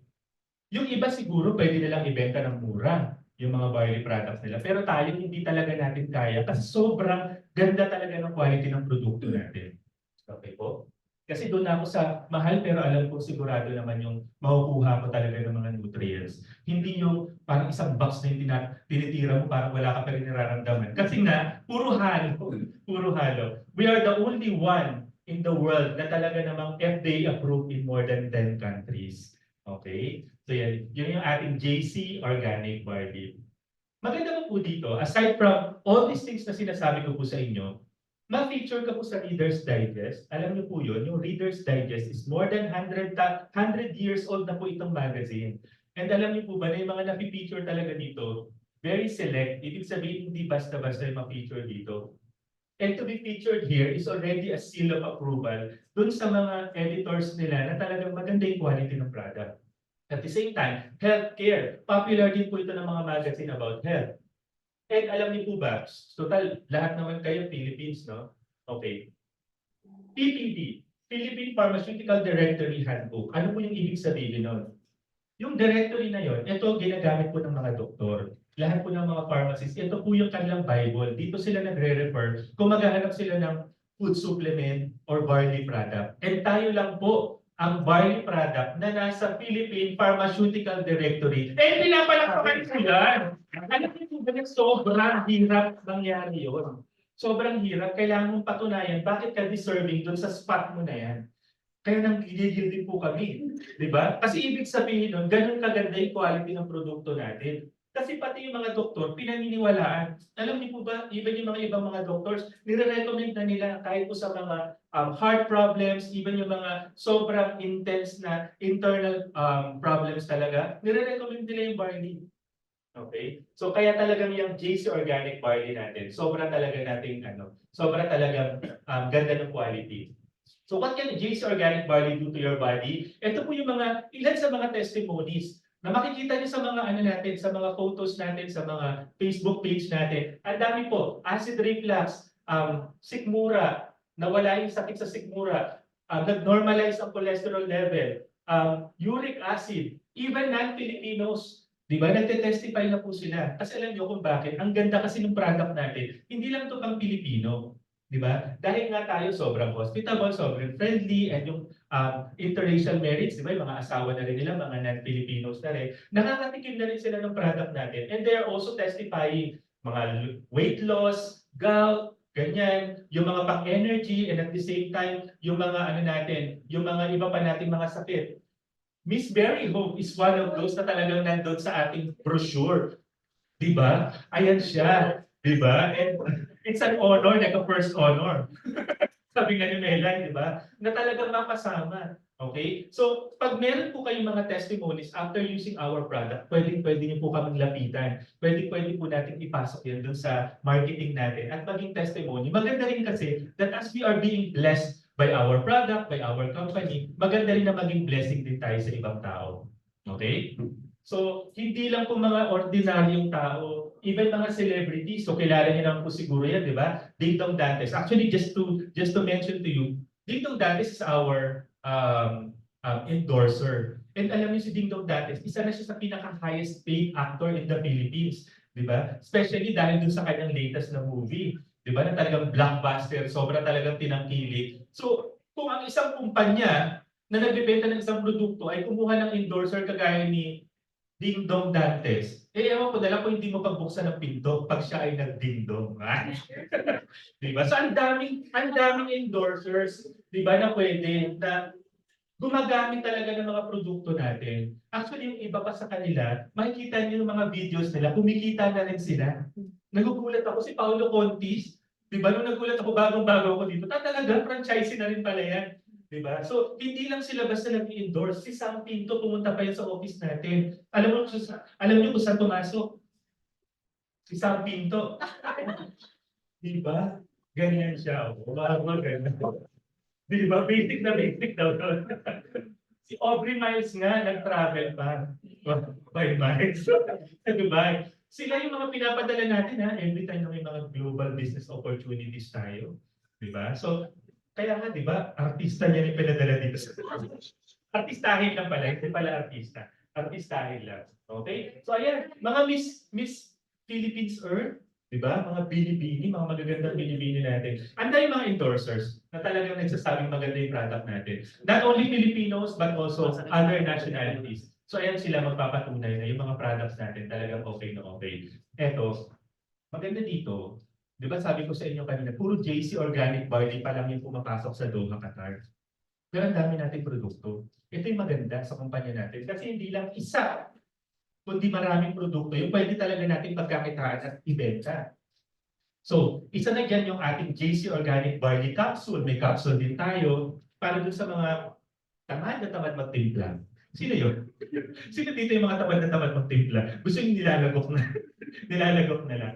yung iba siguro pwede nilang ibenta ng mura yung mga barley products nila. Pero tayo hindi talaga natin kaya kasi sobrang ganda talaga ng quality ng produkto natin. Okay po? Kasi doon ako sa mahal pero alam ko sigurado naman yung makukuha ko talaga ng mga nutrients. Hindi yung parang isang box na yung tinitira mo parang wala ka pa rin nararamdaman. Kasi nga, puro halo. Puro halo. We are the only one in the world na talaga namang FDA approved in more than 10 countries. Okay? So yan, yun yung ating JC Organic Barley. Maganda po dito, aside from all these things na sinasabi ko po sa inyo, ma-feature ka po sa Reader's Digest. Alam niyo po yun, yung Reader's Digest is more than 100 years old na po itong magazine. And alam niyo po ba na yung mga na-feature talaga dito, Very select. Ibig sabihin, hindi basta-basta yung ma-feature dito. And to be featured here is already a seal of approval dun sa mga editors nila na talagang maganda yung quality ng product. At the same time, healthcare. Popular din po ito ng mga magazine about health. And alam niyo po ba, total, lahat naman kayo Philippines, no? Okay. PPD, Philippine Pharmaceutical Directory Handbook. Ano po yung ibig sabihin nun? Yung directory na yon, ito ginagamit po ng mga doktor. Lahat po ng mga pharmacists, ito po yung kanilang Bible. Dito sila nagre-refer kung maghahanap sila ng food supplement or barley product. And tayo lang po ang barley product na nasa Philippine Pharmaceutical Directory. Eh, pinapalakpakan ko yan. Alam niyo po ba na sobrang hirap nangyari yun? Sobrang hirap. Kailangan mong patunayan bakit ka deserving dun sa spot mo na yan. Kaya nang gigil din po kami, di ba? Kasi ibig sabihin nun, ganun kaganda yung quality ng produkto natin. Kasi pati yung mga doktor, pinaniniwalaan. Alam niyo po ba, even yung mga ibang mga doctors, nire-recommend na nila kahit po sa mga heart problems, even yung mga sobrang intense na internal problems talaga, nire-recommend nila yung barley. Okay? So kaya talagang yung JC Organic Barley natin, sobra talaga nating sobra talagang ganda ng quality. So what can JC Organic Barley do to your body? Ito po yung ilan sa mga testimonies na makikita niyo sa mga natin, sa mga photos natin, sa mga Facebook page natin. Ang dami po, acid reflux, sikmura, nawala yung sakit sa sikmura, nag-normalize ang cholesterol level, uric acid, even non-Filipinos. Di ba? Nagte-testify na po sila. Kasi alam niyo kung bakit. Ang ganda kasi ng product natin. Hindi lang ito pang Pilipino. Di ba? Dahil nga tayo sobrang hospitable, sobrang friendly, and yung interracial marriage, di ba? Yung mga asawa na rin nila, mga non-Filipinos na rin, nakakatikim na rin sila ng product natin. And they are also testifying mga weight loss, gout, ganyan, yung mga pang-energy, and at the same time, yung mga natin, yung mga iba pa nating mga sakit. Miss Berry Hope is one of those na talagang nandun sa ating brochure. Di ba? Ayan siya. Di ba? And it's an honor, like a first honor. Sabi nga ni Melay, di ba? Na talagang mapasama. Okay? So, pag meron po kayong mga testimonies after using our product, pwede niyo po kaming lapitan. Pwede po natin ipasok yan dun sa marketing natin at maging testimony. Maganda rin kasi that as we are being blessed by our product, by our company, maganda rin na maging blessing din tayo sa ibang tao. Okay? So, hindi lang po mga ordinaryong tao, even mga celebrities, so kilala niyo naman po siguro yan, di ba? Ding Dong Dantes. Actually, just to mention to you, Ding Dong Dantes is our endorser. And alam niyo si Ding Dong Dantes, isa na siya sa pinaka-highest paid actor in the Philippines, di ba? Especially dahil dun sa kanyang latest na movie, di ba? Na talagang blockbuster, sobra talagang tinangkilik. So, kung ang isang kumpanya na nagbebenta ng isang produkto ay kumuha ng endorser kagaya ni Ding Dong Dantes. Ewan ko na lang kung hindi mo pagbuksan ng pinto pag siya ay nag-ding-dong. Diba? So ang daming endorsers, diba, na pwede na gumagamit talaga ng mga produkto natin. Actually, yung iba pa sa kanila, makikita niyo yung mga videos nila, kumikita na rin sila. Nagugulat ako si Paolo Contis. Diba? Nung nagulat ako bagong-bago ako dito, talaga, franchisee na rin pala yan. Diba? So, hindi lang sila basta nag-endorse. Si Sam Pinto pumunta pa yan sa office natin. Alam niyo kung saan pumasok? Si Sam Pinto. Diba? Ganyan siya. Ganyan. Diba? Basic na basic daw. Si Aubrey Miles nga, nag-travel pa. By miles. Sa Dubai. Sila yung mga pinapadala natin every time na may mga global business opportunities tayo. Diba? So, kaya nga, di ba, artista niya yung pinadala dito sa artistahin lang pala, hindi pala artista. Artistahin lang. Okay? So ayan, mga Miss Philippines Earth, di ba? Mga Binibini, mga magagandang Binibini natin. Anday mga endorsers na talagang nagsasabing maganda yung product natin. Not only Filipinos, but also other nationalities. So ayan sila magpapatunay na yung mga products natin talagang okay na okay. Eto, maganda dito, di ba sabi ko sa inyo kanina, puro JC Organic Barley pa lang yung pumapasok sa Doha, Qatar. Pero ang dami nating produkto. Ito yung maganda sa kumpanya natin. Kasi hindi lang isa, kundi maraming produkto yung pwede talaga natin pagkakitaan at ibenta. So, isa na dyan yung ating JC Organic Barley Capsule. May capsule din tayo para dun sa mga tamad na tamad magtimpla. Sino yun? Sino dito yung mga tamad na tamad magtimpla? Gusto yung nilalagok na, nilalagok na lang.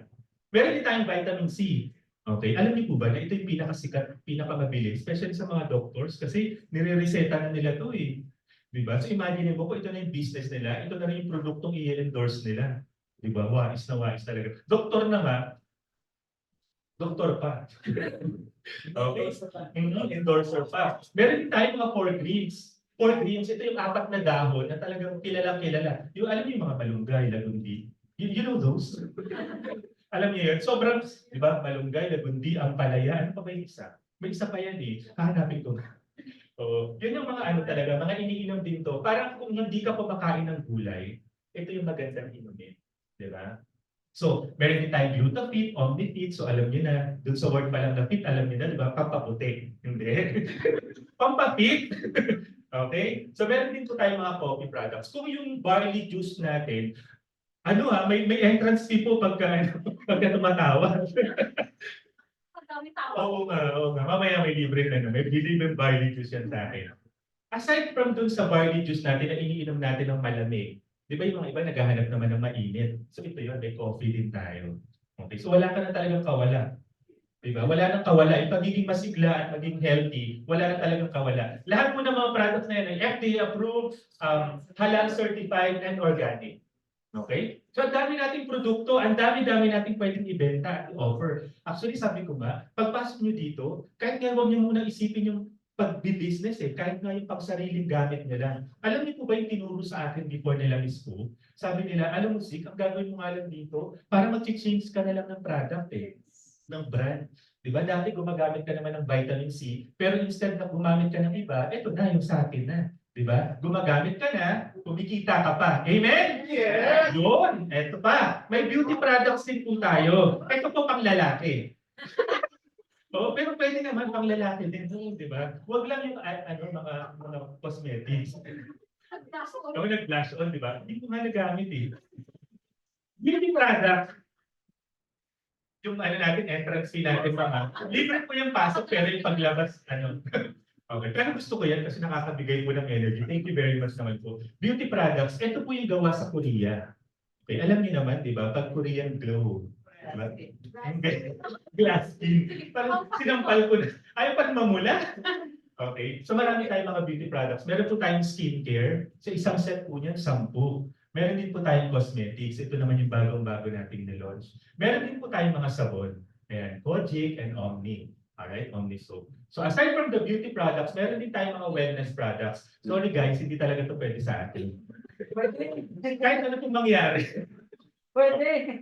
Meron din tayong vitamin C. Okay, alam niyo po ba na ito yung pinakasikat, pinakamabili, especially sa mga doctors kasi nire-reseta na nila to eh. Di ba? So imagine mo kung ito na yung business nila, ito na rin yung produktong i-endorse nila. Di ba? Wais na wais talaga. Doktor na nga, doktor pa. Okay. Endorser pa. Meron din tayong mga 4 greens. 4 greens, ito yung 4 na dahon na talagang kilala. Yung alam niyo yung mga malunggay, lagundi. You know those? Alam niyo yun? Sobrang, di ba, malunggay, lagundi, ampalaya. Ano pa ba yung isa? May isa pa yan eh. Hahanapin ko. So, yun yung mga ano talaga, mga iniinom din to. Parang kung hindi ka kumakain ng gulay, ito yung magandang inumin. Di ba? So, meron din tayong Glutafit, Omnifit. So, alam niyo na, dun sa word pa lang na fit, alam niyo na, di ba? Pampaputi. Hindi. Pampapit. Okay? So, meron din po tayong mga coffee products. Kung yung barley juice natin, ano may entrance fee po pagka, pagka tumatawa. Oo nga. Mamaya may libre na, may libre barley juice yan sa akin. Aside from dun sa barley juice natin na iniinom natin ng malamig, di ba yung mga iba naghahanap naman ng mainit? So ito yun, may coffee din tayo. Okay, so wala ka na talagang kawala. Di ba? Wala nang kawala. Yung pagiging masigla at maging healthy, wala na talagang kawala. Lahat mo ng mga products na yan ay FDA approved, halal certified, and organic. Okay? So ang dami nating produkto, ang dami-dami nating pwedeng ibenta at i-offer. Actually, sabi ko nga, pagpasok nyo dito, kahit nga huwag nyo muna isipin yung pag-business kahit nga yung pang-sariling gamit nila. Alam niyo po ba yung tinuro sa akin before nila school? Sabi nila, alam mo Zik, ang gagawin mo nga lang dito, para mag-change ka na lang ng product ng brand. Di ba? Dati gumagamit ka naman ng vitamin C, pero instead na gumamit ka ng iba, eto na yung sa atin na. Di ba? Gumagamit ka na, kumikita ka pa. Amen? Yes! Yun! Eto pa. May beauty products din po tayo. Ito po pang lalaki. Oo, pero pwede naman pang lalaki din, di ba? Huwag lang yung mga cosmetics. Ako nag-flash on, di ba? Hindi ko nga nagamit eh. Beauty product. Yung natin, entrance fee natin libre po yung pasok, pero yung paglabas, Okay, pero gusto ko yan kasi nakakabigay po ng energy. Thank you very much naman po. Beauty products, ito po yung gawa sa Korea. Okay, alam niyo naman, di ba? Pag Korean glow. Diba? Glass skin. Parang sinampal ko na. Ayaw pa mamula. Okay, so marami tayong mga beauty products. Meron po tayong skincare. Sa isang set po niyan, 10. Meron din po tayong cosmetics. Ito naman yung bagong-bago nating nilaunch. Meron din po tayong mga sabon. Ayan, Kojic and Omni. Alright, Omni Soap. So aside from the beauty products, meron din tayong mga wellness products. Sorry guys, hindi talaga ito pwede sa atin. Kahit ano pong mangyari. Pwede.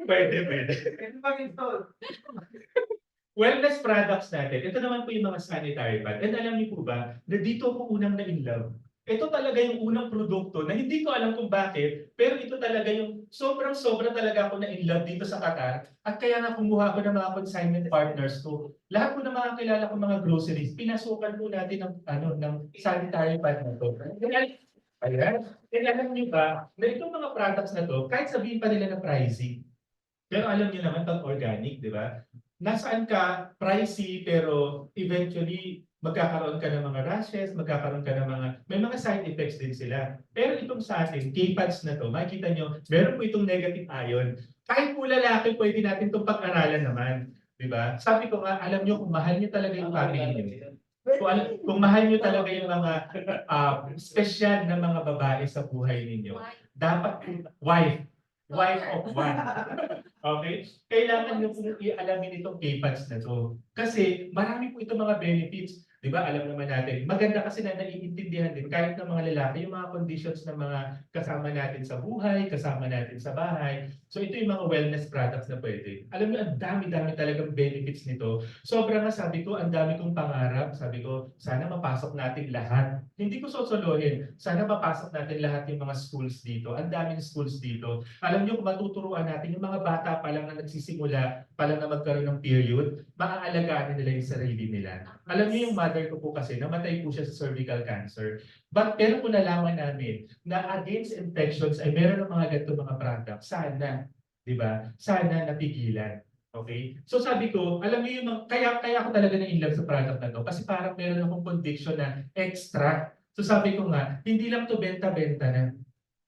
Wellness products natin, ito naman po yung mga sanitary pad. And alam niyo po ba, na dito ako unang na-inlove. Ito talaga yung unang produkto na hindi ko alam kung bakit, pero ito talaga yung sobrang-sobra talaga ako na-inlove dito sa Qatar. At kaya nga kumuha ko ng mga consignment partners ko. Lahat po ng mga kilala ko mga groceries, pinasukan po natin ng sanitary pad na to. Ayan. And alam niyo ba, na itong mga products na to, kahit sabihin pa nila na pricey, pero alam niyo naman pag organic, di ba? Nasaan ka pricey pero eventually magkakaroon ka ng mga rashes, magkakaroon ka ng may mga side effects din sila. Pero itong sa atin, K-pads na to, makikita nyo, meron po itong negative ion. Kahit po lalaki, pwede natin itong pag-aralan naman. Di ba? Sabi ko nga, alam nyo kung mahal nyo talaga yung family nyo. Kung mahal nyo talaga yung mga special na mga babae sa buhay ninyo, dapat wife of one. Okay? Kailangan nyo po i-alamin itong K-pads na to. Kasi marami po itong mga benefits. Di ba? Alam naman natin. Maganda kasi na naiintindihan din kahit ng mga lalaki yung mga conditions ng mga kasama natin sa buhay, kasama natin sa bahay. So ito yung mga wellness products na pwede. Alam niyo, ang dami-dami talagang benefits nito. Sobrang nga sabi ko, ang dami kong pangarap. Sabi ko, sana mapasok natin lahat. Hindi ko sosolohin. Sana mapasok natin lahat yung mga schools dito. Ang daming schools dito. Alam niyo, kung matuturuan natin yung mga bata pa lang na nagsisimula, pa lang na magkaroon ng period, maaalagaan nila yung sarili nila. Alam niyo yung mother ko po kasi, namatay po siya sa cervical cancer. But pero kung nalaman namin na against infections ay meron ng mga ganito mga products, sana, di ba? Sana napigilan. Okay? So sabi ko, alam niyo yung kaya ako talaga na in love sa product na to kasi parang meron akong conviction na extra So sabi ko nga, hindi lang to benta-benta na.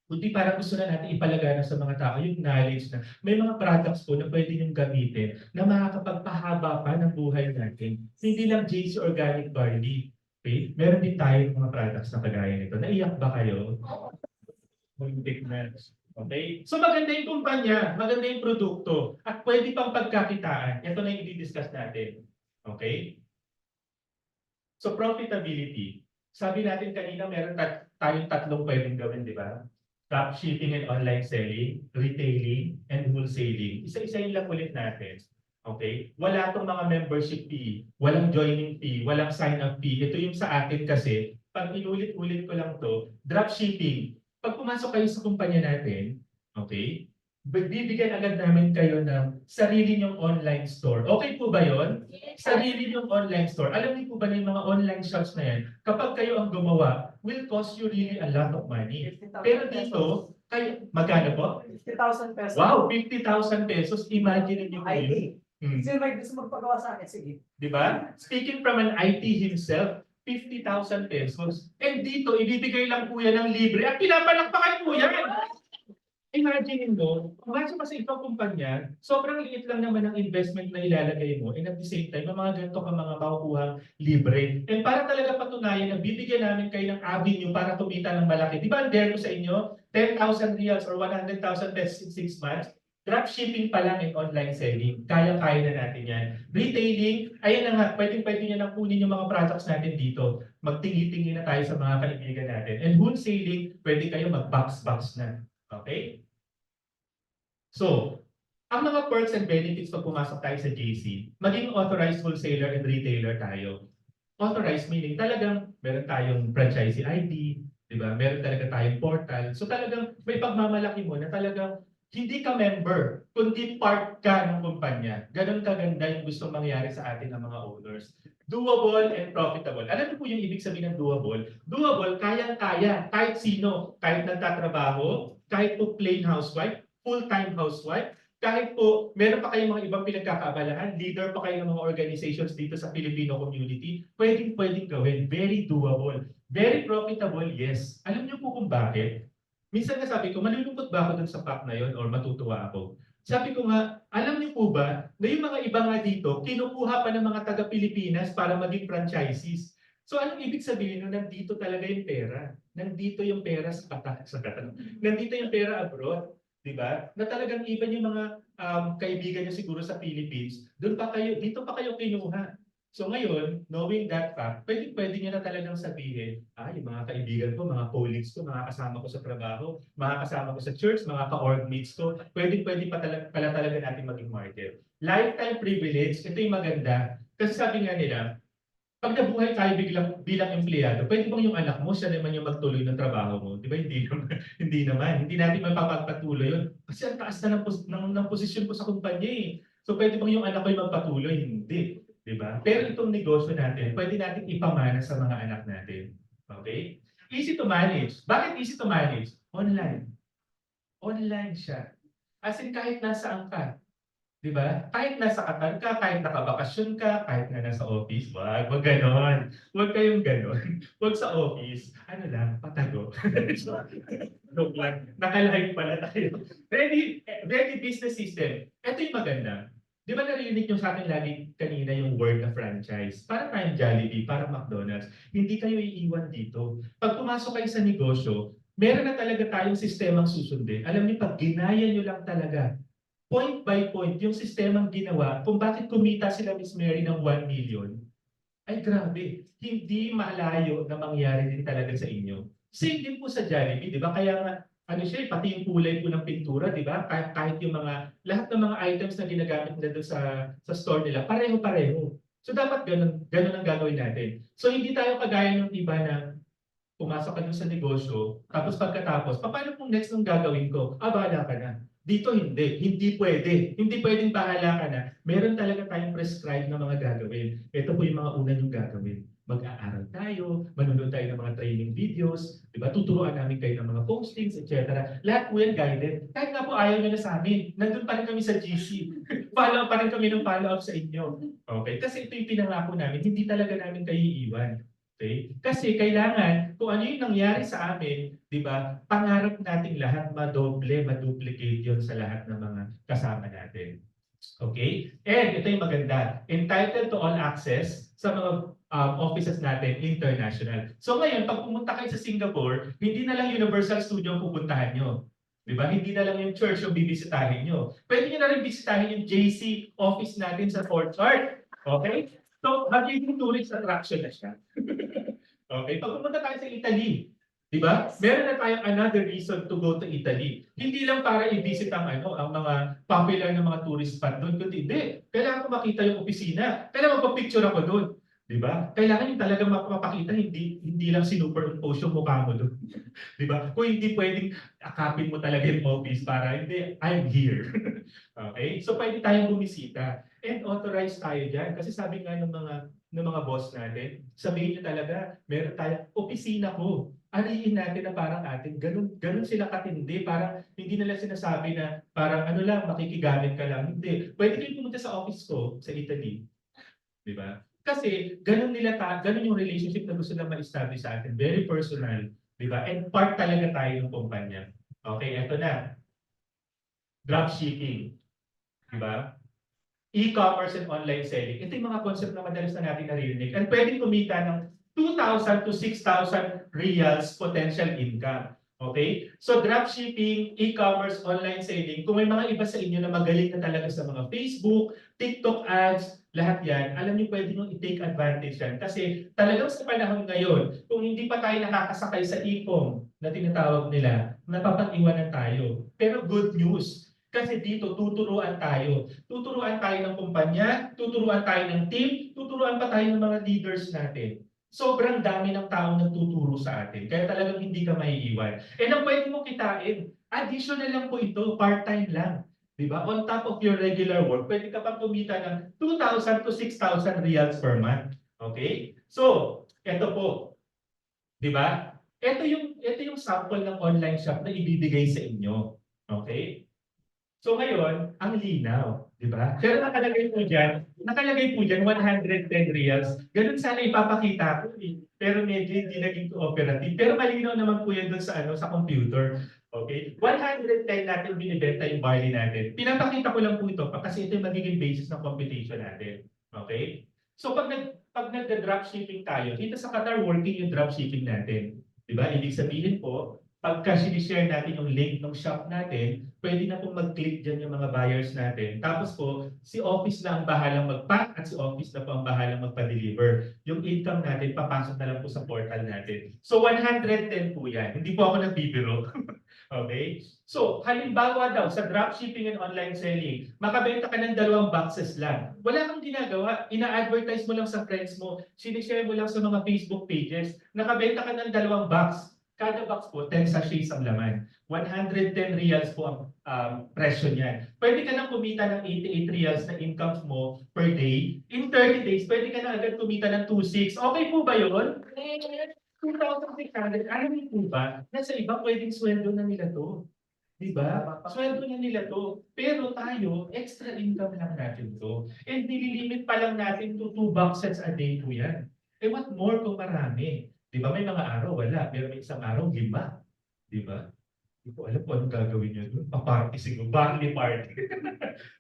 Kundi parang gusto na natin ipalaganap sa mga tao yung knowledge na may mga products po na pwede niyong gamitin na makakapagpahaba pa ng buhay natin. Hindi lang JC Organic Barley. Okay? Meron din tayo mga products na kagaya nito. Naiyak ba kayo? Muntik na. Okay? So maganda yung kumpanya, maganda yung produkto, at pwede pang pagkakitaan. Ito na yung i-discuss natin. Okay? So profitability. Sabi natin kanina meron tayong tatlong pwedeng gawin, di ba? Dropshipping and online selling, retailing, and wholesaling. Isa-isayin lang ulit natin. Okay? Wala tong mga membership fee, walang joining fee, walang sign-up fee. Ito yung sa atin kasi, pag inulit-ulit ko lang to, dropshipping. Pag pumasok kayo sa kumpanya natin, okay? Bibigyan agad namin kayo ng sarili niyong online store. Okay po ba yon? Sarili niyong online store. Alam niyo po ba na yung mga online shops na yan, kapag kayo ang gumawa, will cost you really a lot of money. Pero dito, kayo, magkano po? 50,000 pesos. Wow, 50,000 pesos. Imagine niyo po IT. yun. Sino may gusto magpagawa sa akin? Sige. Di ba? Speaking from an IT himself, 50,000 pesos. And dito, ibibigay lang po yan ng libre at pinapalakpakan po yan. Imagine mo, pumasok ka sa ibang kumpanya, sobrang liit lang naman ang investment na ilalagay mo, and at the same time, may mga ganito ka mga makukuhang libre. And para talaga patunayan na bibigyan namin kayo ng avenue para kumita ng malaki. Di ba ang dare ko sa inyo? 10,000 reals or 100,000 pesos in 6 months? Dropshipping pa lang and online selling. Kaya-kaya na natin yan. Retailing, ayan na nga, pwedeng-pwede nyo na kunin yung mga products natin dito. Magtingi-tingi na tayo sa mga kaibigan natin. And wholesaling, pwede kayo mag-box-box na. Okay? So, ang mga perks and benefits pag pumasok tayo sa JC, maging authorized wholesaler and retailer tayo. Authorized meaning talagang meron tayong franchisee ID, di ba? Meron talaga tayong portal. So talagang may pagmamalaki mo na talagang hindi ka member, kundi part ka ng kumpanya. Ganon kaganda yung gusto mangyari sa atin ng mga owners. Doable and profitable. Alam niyo po yung ibig sabihin ng doable? Doable, kayang-kaya, kahit sino, kahit nagtatrabaho, kahit po plain housewife, full-time housewife, kahit po meron pa kayong mga ibang pinagkakaabalahan, leader pa kayo ng mga organizations dito sa Filipino community, pwedeng gawin. Very doable. Very profitable, yes. Alam niyo po kung bakit? Minsan nga sabi ko, malulungkot ba ako dun sa fact na yon or matutuwa ako? Sabi ko nga, alam niyo po ba na yung mga iba nga dito, kinukuha pa ng mga taga-Pilipinas para maging franchisees. So anong ibig sabihin nun? Nandito talaga yung pera. Nandito yung pera sa kata. Nandito yung pera abroad. Diba? Na talagang even yung mga kaibigan niyo siguro sa Philippines, dito pa kayo kinuha. So ngayon, knowing that fact, pwede niyo na talagang sabihin, yung mga kaibigan ko, mga colleagues ko, mga kasama ko sa trabaho, mga kasama ko sa church, mga ka-orgmates ko, pwede pala talaga natin maging martyr. Lifetime privilege, ito yung maganda. Kasi sabi nga nila, pag nabuhay tayo bilang empleyado, pwede bang yung anak mo, siya naman yung magtuloy ng trabaho mo? Di ba? Hindi naman. Hindi natin mapapagpatuloy yun. Kasi ang taas na ng posisyon ko sa kumpanya eh. So pwede bang yung anak ko yung magpatuloy? Hindi. Di ba? Pero itong negosyo natin, pwede natin ipamana sa mga anak natin. Okay? Easy to manage. Bakit easy to manage? Online. Online siya. As in kahit nasaan ka. Di ba? Kahit nasa Qatar ka, kahit nakabakasyon ka, kahit na nasa office, wag ganon. Wag kayong ganon. Wag sa office. Ano lang, patago. Joke lang. Nakalive pala tayo. Ready business system. Ito yung maganda. Di ba narinig nyo sa akin lagi kanina yung word na franchise? Para tayong Jollibee, para McDonald's. Hindi kayo iiwan dito. Pag pumasok kayo sa negosyo, meron na talaga tayong sistemang susundin. Alam niyo, pag ginaya nyo lang talaga, point by point, yung sistemang ginawa, kung bakit kumita sila Miss Mary ng 1 million, ay grabe, hindi malayo na mangyari din talaga sa inyo. Same din po sa Jollibee, di ba? Kaya nga, ano siya, pati yung kulay po ng pintura, di ba? Kahit yung lahat ng mga items na ginagamit nila doon sa store nila, pareho-pareho. So dapat ganun ang gagawin natin. So hindi tayo kagaya ng iba na pumasok ka doon sa negosyo, tapos pagkatapos, paano kung next nung gagawin ko? Bahala ka na. Dito hindi. Hindi pwede. Hindi pwedeng bahala ka na. Meron talaga tayong prescribed na mga gagawin. Ito po yung mga una yung gagawin. Mag-aaral tayo, manonood tayo ng mga training videos, di ba? Tuturuan namin kayo ng mga postings, etc. Lahat po yan guided. Kahit nga po ayaw nyo na sa amin, nandun pa rin kami sa GC. Follow pa rin kami ng follow-up sa inyo. Okay? Kasi ito yung pinangako namin, hindi talaga namin kayo iiwan. Okay? Kasi kailangan, kung ano yung nangyari sa amin, di ba, pangarap nating lahat maduplicate yun sa lahat ng mga kasama natin. Okay? And ito yung maganda, entitled to all access sa mga offices natin international. So ngayon, pag pumunta kayo sa Singapore, hindi na lang Universal Studio ang pupuntahan nyo. Di ba? Hindi na lang yung church yung bibisitahin nyo. Pwede nyo na rin bisitahin yung JC office natin sa Fort Chart. Okay? So, magiging tourist attraction na siya. Okay? Pag pumunta tayo sa Italy, di ba? Meron na tayong another reason to go to Italy. Hindi lang para i-visit ang mga popular na mga tourist spot doon, kundi hindi. Kailangan ko makita yung opisina. Kailangan magpa-picture ako doon. Di ba? Kailangan yung talagang mapapakita, hindi lang sinuperimpose yung mukha mo doon. Di ba? Kung hindi pwedeng akapin mo talaga yung office para, hindi, I'm here. Okay? So pwede tayong bumisita. And authorized tayo dyan. Kasi sabi nga ng mga boss natin, sabihin nyo talaga, meron tayong opisina ko. Arihin natin na parang atin. Ganun sila katindi. Parang hindi nila sinasabi na parang ano lang, makikigamit ka lang. Hindi. Pwede kayo pumunta sa office ko sa Italy. Di ba? Kasi ganun yung relationship na gusto nila ma-establish sa atin. Very personal. Di ba? And part talaga tayo ng kumpanya. Okay, eto na. Dropshipping. Di ba? E-commerce and online selling. Ito yung mga concept na madalas na natin naririnig. And pwedeng kumita ng 2,000 to 6,000 reals potential income. Okay? So dropshipping, e-commerce, online selling, kung may mga iba sa inyo na magaling na talaga sa mga Facebook, TikTok ads, lahat yan, alam niyo pwede nyo i-take advantage yan. Kasi talagang sa panahon ngayon, kung hindi pa tayo nakakasakay sa e-com na tinatawag nila, napapag-iwanan tayo. Pero good news, kasi dito tuturuan tayo. Tuturuan tayo ng kumpanya, tuturuan tayo ng team, tuturuan pa tayo ng mga leaders natin. Sobrang dami ng taong nagtuturo sa atin. Kaya talagang hindi ka maiiwan. And ang pwede mo kitain, additional lang po ito, part-time lang. Diba? On top of your regular work, pwede ka pang kumita ng 2,000 to 6,000 reals per month. Okay? So, ito po. Diba? Ito yung sample ng online shop na ibibigay sa inyo. Okay? So ngayon, ang linaw, di ba? Pero nakalagay po dyan 110 reals. Ganun sana ipapakita ko eh. Pero medyo hindi naging cooperative. Pero malinaw naman po yan doon sa computer. Okay? 110 natin binibenta yung barley natin. Pinapakita ko lang po ito kasi ito yung magiging basis ng computation natin. Okay? So pag nag-dropshipping tayo, dito sa Qatar working yung dropshipping natin. Di ba? Ibig sabihin po, pagka sinishare natin yung link ng shop natin, pwede na pong mag-click dyan yung mga buyers natin. Tapos po, si office na ang bahalang mag-pack at si office na po ang bahalang magpa-deliver. Yung income natin, papasok na lang po sa portal natin. So 110 po yan. Hindi po ako nagbibiro. Okay? So, halimbawa daw, sa dropshipping and online selling, makabenta ka ng 2 boxes lang. Wala kang ginagawa. Ina-advertise mo lang sa friends mo. Sinishare mo lang sa mga Facebook pages. Nakabenta ka ng 2 box. Kada box po, 10 sachets ang laman. 110 reals po ang presyo niyan. Pwede ka nang kumita ng 88 reals na income mo per day. In 30 days, pwede ka na agad kumita ng 2,600. Okay po ba yun? 2,600. Alam niyo po ba, na sa iba pwedeng sweldo na nila to. Diba? Sweldo na nila to. Pero tayo, extra income lang natin to. And nililimit pa lang natin to 2 boxes a day po yan. Eh what more kung marami? Diba may mga araw wala, pero may isang araw 5. Diba? Hindi ko alam kung anong gagawin nyo doon. Pa-party siguro. Barley party.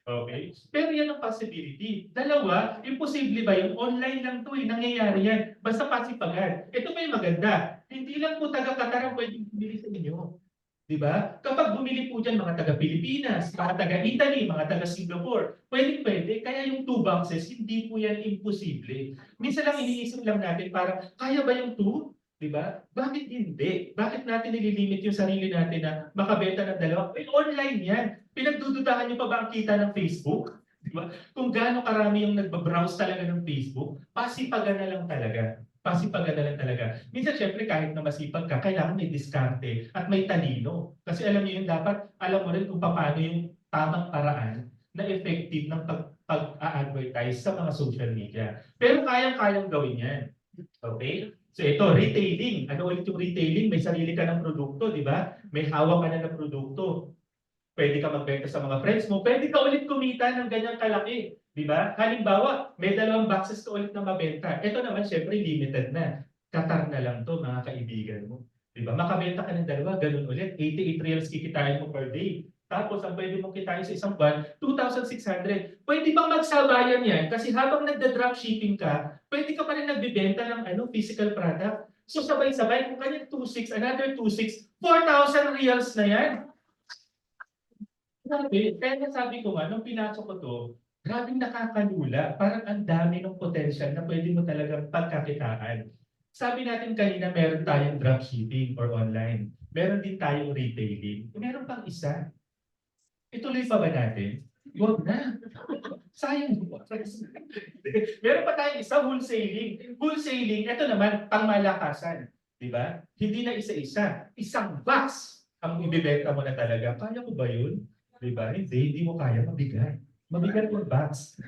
Okay? Pero yan ang possibility. Dalawa, imposible ba yung online lang to eh. Nangyayari yan. Basta pasipagan. Ito pa yung maganda. Hindi lang po taga-Qatar ang pwedeng bumili sa inyo. Diba? Kapag bumili po dyan mga taga-Pilipinas, mga taga-Italy, mga taga-Singapore, pwede. Kaya yung 2 boxes, hindi po yan imposible. Minsan lang iniisip lang natin parang, kaya ba yung 2? Diba? Bakit hindi? Bakit natin nililimit yung sarili natin na makabenta ng 2? Online yan. Pinagdududahan nyo pa ba ang kita ng Facebook? Diba? Kung gaano karami yung nagbabrowse talaga ng Facebook, pasipagan na lang talaga. Pasipagan na lang talaga. Minsan, syempre, kahit na masipag ka, kailangan may diskarte at may talino. Kasi alam niyo yun, dapat alam mo rin kung paano yung tamang paraan na effective ng pag-a-advertise sa mga social media. Pero kayang-kayang gawin yan. Okay? So ito, retailing. Ano ulit yung retailing? May sarili ka ng produkto, di ba? May hawak ka na ng produkto. Pwede ka magbenta sa mga friends mo. Pwede ka ulit kumita ng ganyang kalaki. Di ba? Halimbawa, may 2 boxes ka ulit na mabenta. Ito naman, syempre, limited na. Qatar na lang to, mga kaibigan mo. Diba? Makabenta ka ng dalawa, ganun ulit. 88 reals kikitain mo per day. Tapos, ang pwede mong kitain sa isang buwan, 2,600. Pwede bang magsabayan yan? Kasi habang nagda-dropshipping ka, pwede ka pa rin nagbibenta ng physical product. So, sabay-sabay, kung kanyang 2,600, another 2,600, 4,000 reals na yan. Grabe, kaya sabi ko nga, nung pinasok ko to, grabe nakakalula. Parang ang dami ng potential na pwede mo talagang pagkakitaan. Sabi natin kanina, meron tayong dropshipping or online. Meron din tayong retailing. Meron pang isa. Ituloy pa ba natin? Huwag na. Sayang. Meron pa tayong isa, wholesaling. Wholesaling, ito naman, pangmalakasan. Di ba? Hindi na isa-isa. Isang box ang ibibenta mo na talaga. Kaya ko ba yun? Di ba? Hindi mo kaya. Mabigat. Mabigat yung box.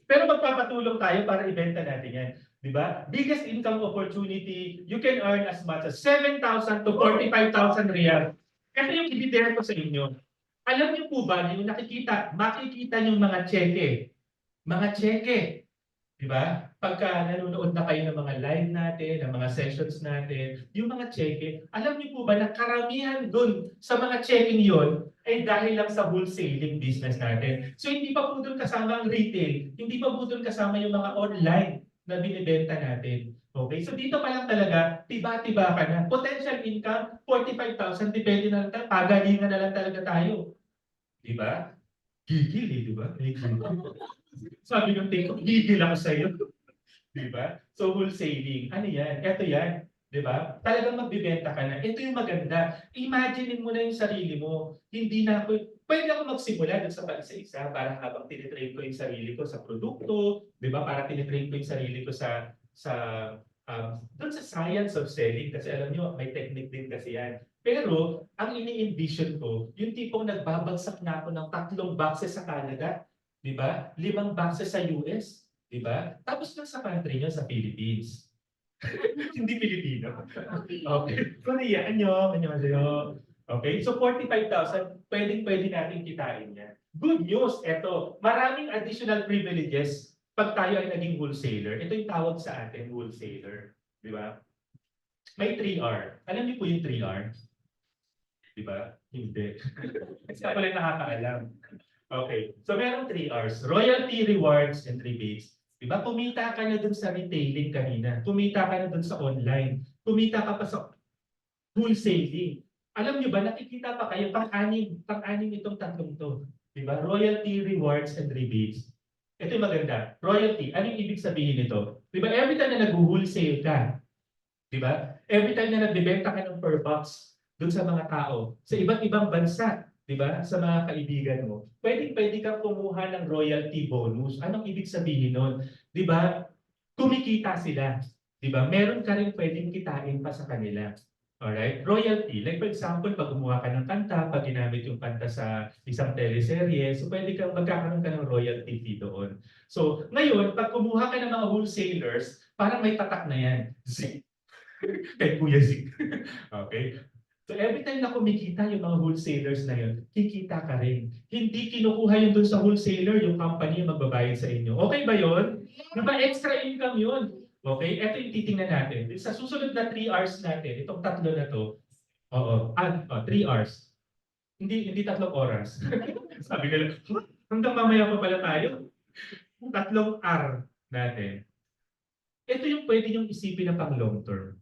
Pero magpapatulong tayo para ibenta natin yan. Di ba? Biggest income opportunity, you can earn as much as 7,000 to 45,000 real. Ito yung ibibigay ko sa inyo. Alam niyo po ba, yung makikita yung mga cheque. Mga cheque. Di ba? Pagka nanonood na kayo ng mga live natin, ng mga sessions natin, yung mga cheque, alam niyo po ba na karamihan dun sa mga checking yon ay dahil lang sa wholesaling business natin. So hindi pa po doon kasama ang retail, hindi pa po doon kasama yung mga online na binibenta natin. Okay, so dito pa lang talaga, tiba-tiba ka na. Potential income, 45,000, depende na lang tayo. Pagalingan na lang talaga tayo. Di ba? Gigil di ba? Sabi ng TikTok, gigil ako sa'yo. Di ba? So wholesaling, ano yan? Ito yan. Di ba? Talagang magbibenta ka na. Ito yung maganda. Imaginein mo na yung sarili mo. Hindi na ako, pwede ako magsimula dun sa isa-isa para habang tinitrain ko yung sarili ko sa produkto, di ba? Para tinitrain ko yung sarili ko sa dun sa science of selling. Kasi alam nyo, may technique din kasi yan. Pero, ang ini-envision ko, yung tipong nagbabagsak na ako ng 3 boxes sa Canada, di ba? 5 boxes sa US, di ba? Tapos lang sa country nyo, sa Philippines. Hindi Pilipino. Okay. Korea, annyeonghaseyo. Okay, so 45,000, pwede natin kitain yan. Good news, eto, maraming additional privileges pag tayo ay naging wholesaler. Ito yung tawag sa atin, wholesaler. Di ba? May 3R. Alam niyo po yung 3R? Di ba? Hindi. Kasi ako lang nakakaalam. Okay. So meron 3 R's. Royalty, rewards, and rebates. Di ba? Kumita ka na dun sa retailing kanina. Kumita ka na dun sa online. Kumita ka pa sa wholesaling. Alam niyo ba, nakikita pa kayo, pang-anim itong tatlong to. Di ba? Royalty, rewards, and rebates. Ito yung maganda. Royalty, ano yung ibig sabihin nito? Di ba? Every time na nag-wholesale ka, di ba? Every time na nagbebenta ka ng per box, dun sa mga tao, sa iba't ibang bansa, di ba? Sa mga kaibigan mo, pwede kang kumuha ng royalty bonus. Anong ibig sabihin nun? Di ba? Kumikita sila. Di ba? Meron ka rin pwedeng kitain pa sa kanila. Alright? Royalty. Like for example, pag gumawa ka ng kanta, pag ginamit yung kanta sa isang teleserye, so pwede kang magkakaroon ka ng royalty fee doon. So, ngayon, pag kumuha ka ng mga wholesalers, parang may tatak na yan. Zik. Kay Kuya Zik. Okay? So every time na kumikita yung mga wholesalers na yun, kikita ka rin. Hindi kinukuha yun dun sa wholesaler, yung company yung magbabayad sa inyo. Okay ba yun? Diba extra income yun? Okay? Ito yung titingnan natin. Sa susunod na 3 hours natin, itong tatlo na to, 3 hours. Hindi 3 oras. Sabi nila, hanggang mamaya pa pala tayo. 3 R natin. Ito yung pwede yung isipin na pang long term.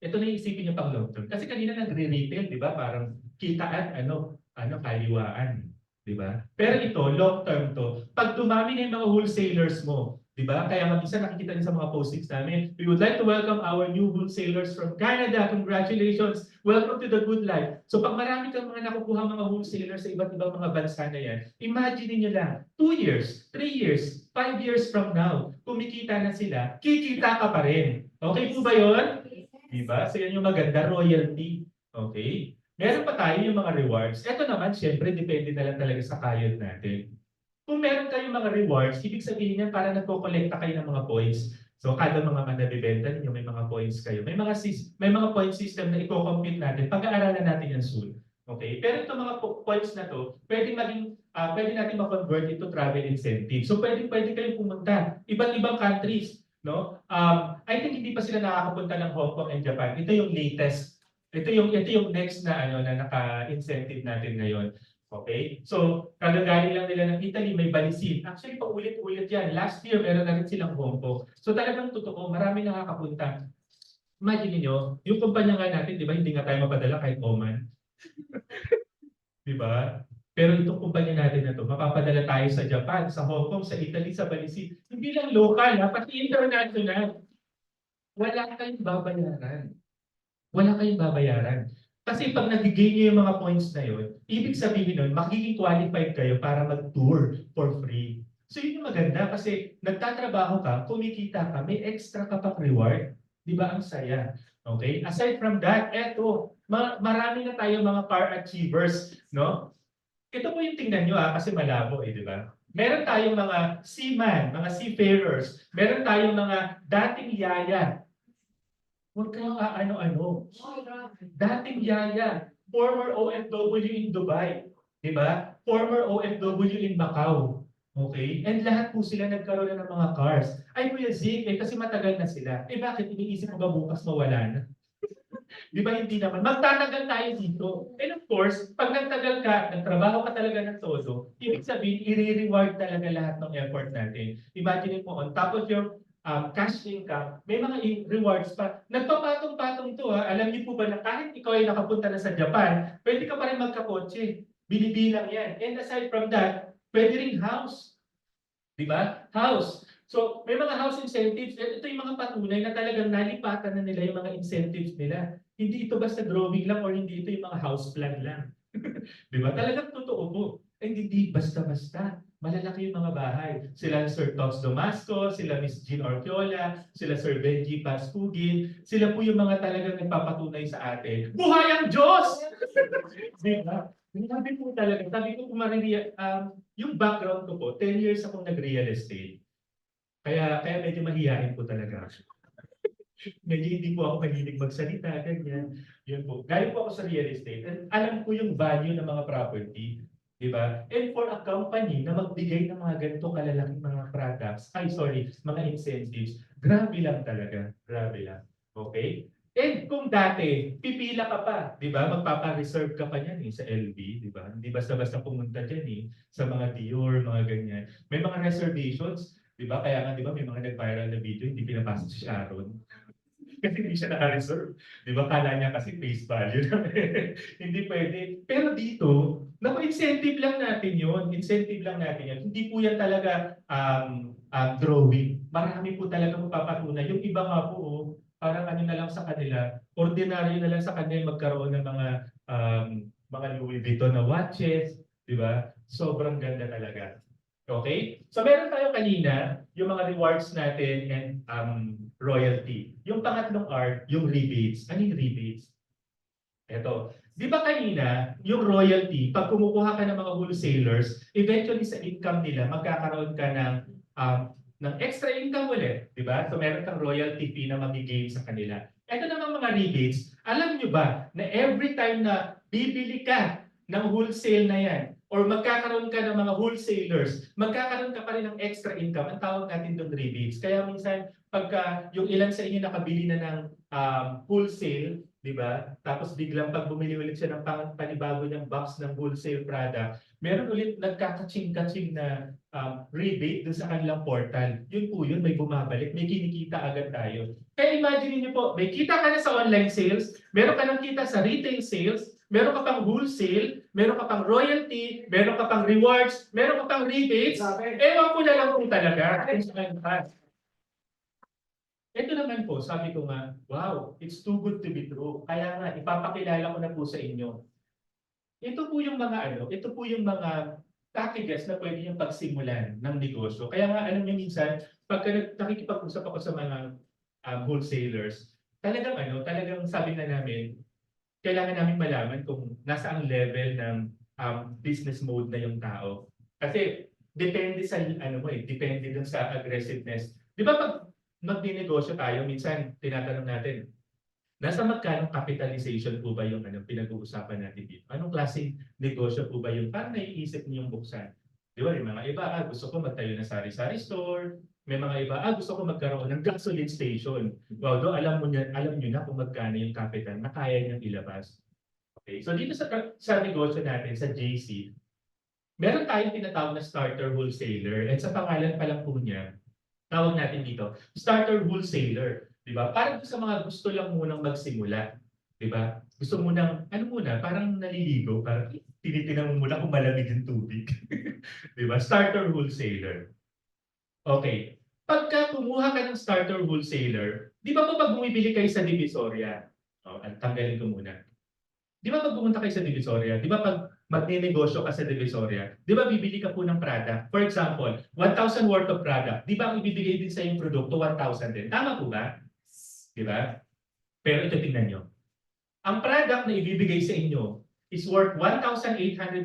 Ito na yung isipin niyo pang long term. Kasi kanina nagre-retail, di ba? Parang kitaan, kaliwaan. Di ba? Pero ito, long term to. Pag dumami na yung mga wholesalers mo, di ba? Kaya mag-isa nakikita niyo sa mga postings namin, we would like to welcome our new wholesalers from Canada. Congratulations! Welcome to the good life. So pag marami kang mga nakukuha mga wholesalers sa iba't ibang mga bansa na yan, imagine niyo lang, 2 years, 3 years, 5 years from now, kumikita na sila, kikita ka pa rin. Okay po ba yun? Diba? So yan yung maganda, royalty. Okay? Meron pa tayo yung mga rewards. Ito naman, syempre, depende na lang talaga sa kayod natin. Kung meron kayong mga rewards, ibig sabihin yan para nagko-collecta kayo ng mga points. So kada mga manabibenta ninyo, may mga points kayo. May mga point system na i-compute natin. Pag-aaralan natin yan soon. Okay? Pero itong mga points na to, pwede natin ma-convert into travel incentive. So pwede kayong pumunta. Iba't ibang countries. no? I think hindi pa sila nakakapunta ng Hong Kong and Japan. Ito yung latest. Ito yung next na ano na naka-incentive natin ngayon. Okay? So, kagagaling lang nila ng Italy, may balisin. Actually, paulit-ulit yan. Last year, meron na rin silang Hong Kong. So, talagang totoo, marami nakakapunta. Imagine niyo, yung kumpanya nga natin, di ba, hindi nga tayo mapadala kahit Oman. Di ba? Pero itong kumpanya natin na to, mapapadala tayo sa Japan, sa Hong Kong, sa Italy, sa Balisin. Hindi lang local, ha? Pati international. Wala kayong babayaran. Wala kayong babayaran. Kasi pag nag-gain nyo yung mga points na yun, ibig sabihin nun, magiging qualified kayo para mag-tour for free. So yun yung maganda kasi nagtatrabaho ka, kumikita ka, may extra ka pang reward. Di ba? Ang saya. Okay? Aside from that, eto, marami na tayo mga car achievers, no? Ito po yung tingnan nyo kasi malabo di ba? Meron tayong mga seaman, mga seafarers, meron tayong mga dating yaya. Huwag kayong ano-ano. Dating yaya, former OFW in Dubai, di ba? Former OFW in Macau. Okay? And lahat po sila nagkaroon na ng mga cars. Ay, Kuya Zeke, kasi matagal na sila. Bakit? Iniisip mo ba bukas mawala na? Di ba hindi naman? Magtatagal tayo dito. And of course, pag nagtagal ka, nagtrabaho ka talaga ng todo, ibig sabihin, i-reward talaga lahat ng effort natin. Imagine mo, on top of your cash income, may mga rewards pa. Nagpapatong-patong to ha. Alam niyo po ba na kahit ikaw ay nakapunta na sa Japan, pwede ka pa rin magkakotse. Binibilang yan. And aside from that, pwede rin house. Di ba? House. So, may mga house incentives. Ito yung mga patunay na talagang nalipatan na nila yung mga incentives nila. Hindi ito basta drawing lang or hindi ito yung mga house plan lang. Di ba? Talagang totoo po. Hindi basta-basta. Malalaki yung mga bahay. Sila Sir Tox Damasco, sila Miss Jean Orquiola, sila Sir Benji Paspugin. Sila po yung mga talagang nagpapatunay sa atin. Buhay ang Diyos! Di ba? Sabi po talaga, sabi ko kung yung background ko po, 10 years akong nag-real estate. Kaya medyo mahihain po talaga. Medyo hindi po ako mahilig magsalita, ganyan. Yun po. Galing po ako sa real estate and alam ko yung value ng mga property. Di ba? And for a company na magbigay ng mga ganito kalalaking mga products, mga incentives, grabe lang talaga. Grabe lang. Okay? And kung dati, pipila ka pa, di ba? Magpapa-reserve ka pa niyan sa LB, di ba? Hindi basta-basta pumunta dyan sa mga Dior, mga ganyan. May mga reservations, di ba? Kaya nga, di ba, may mga nag-viral na video, hindi pinapasok si Sharon. Kasi hindi siya naka-reserve. Di ba? Kala niya kasi face value na hindi pwede. Pero dito, incentive lang natin yun. Incentive lang natin yun. Hindi po yan talaga drawing. Marami po talaga mapapatunay. Yung iba nga po, parang ano na lang sa kanila, ordinaryo na lang sa kanila magkaroon ng mga Louis Vuitton na watches, di ba? Sobrang ganda talaga. Okay? So meron tayo kanina, yung mga rewards natin and royalty. Yung pangatlong R, yung rebates. Ano yung rebates? Ito. Di ba kanina, yung royalty, pag kumukuha ka ng mga wholesalers, eventually sa income nila, magkakaroon ka ng extra income ulit, di ba? So meron kang royalty fee na mag-gain sa kanila. Ito naman mga rebates, alam nyo ba na every time na bibili ka ng wholesale na yan, or magkakaroon ka ng mga wholesalers, magkakaroon ka pa rin ng extra income, ang tawag natin doon rebates. Kaya minsan, pagka yung ilan sa inyo nakabili na ng wholesale, di ba? Tapos biglang pag bumili ulit siya ng panibago niyang box ng wholesale product, meron ulit nagkakaching-kaching na rebate dun sa kanilang portal. Yun po yun, may bumabalik, may kinikita agad tayo. Kaya imagine niyo po, may kita ka na sa online sales, meron ka nang kita sa retail sales, meron ka pang wholesale, meron ka pang royalty, meron ka pang rewards, meron ka pang rebates. Ewan ko na lang kung talaga. Ito naman po, sabi ko nga, wow, it's too good to be true. Kaya nga, ipapakilala ko na po sa inyo. Ito po yung mga packages na pwede yung pagsimulan ng negosyo. Kaya nga, alam niyo minsan, pagka nakikipag-usap ako sa mga wholesalers, talagang sabi na namin, kailangan namin malaman kung nasa ang level ng business mode na yung tao. Kasi depende sa depende dun sa aggressiveness. Di ba pag magdinegosyo tayo, minsan tinatanong natin, nasa magkano capitalization po ba yung pinag-uusapan natin dito? Anong klaseng negosyo po ba yung parang naiisip niyong buksan? Di ba, yung mga iba, gusto ko magtayo ng sari-sari store, May mga iba, gusto ko magkaroon ng gasoline station. Well, do alam niyo na kung magkano yung capital na kaya niyang ilabas. Okay, so dito sa negosyo natin, sa JC, meron tayong tinatawag na starter wholesaler. At sa pangalan pa lang po niya, tawag natin dito, starter wholesaler. Di ba? Parang sa mga gusto lang munang magsimula. Di ba? Gusto munang, ano muna, parang naliligo, parang tinitingnan mo muna kung malamig yung tubig. Di ba? Starter wholesaler. Okay. Pagka kumuha ka ng starter wholesaler, di ba po pag bumibili kayo sa Divisoria, tanggalin ko muna. Di ba pag pumunta kayo sa Divisoria, di ba pag magne-negosyo ka sa Divisoria, di ba bibili ka po ng product? For example, 1,000 worth of product, di ba ang ibibigay din sa yung produkto, 1,000 din? Tama po ba? Di ba? Pero ito tingnan nyo. Ang product na ibibigay sa inyo is worth 1,870.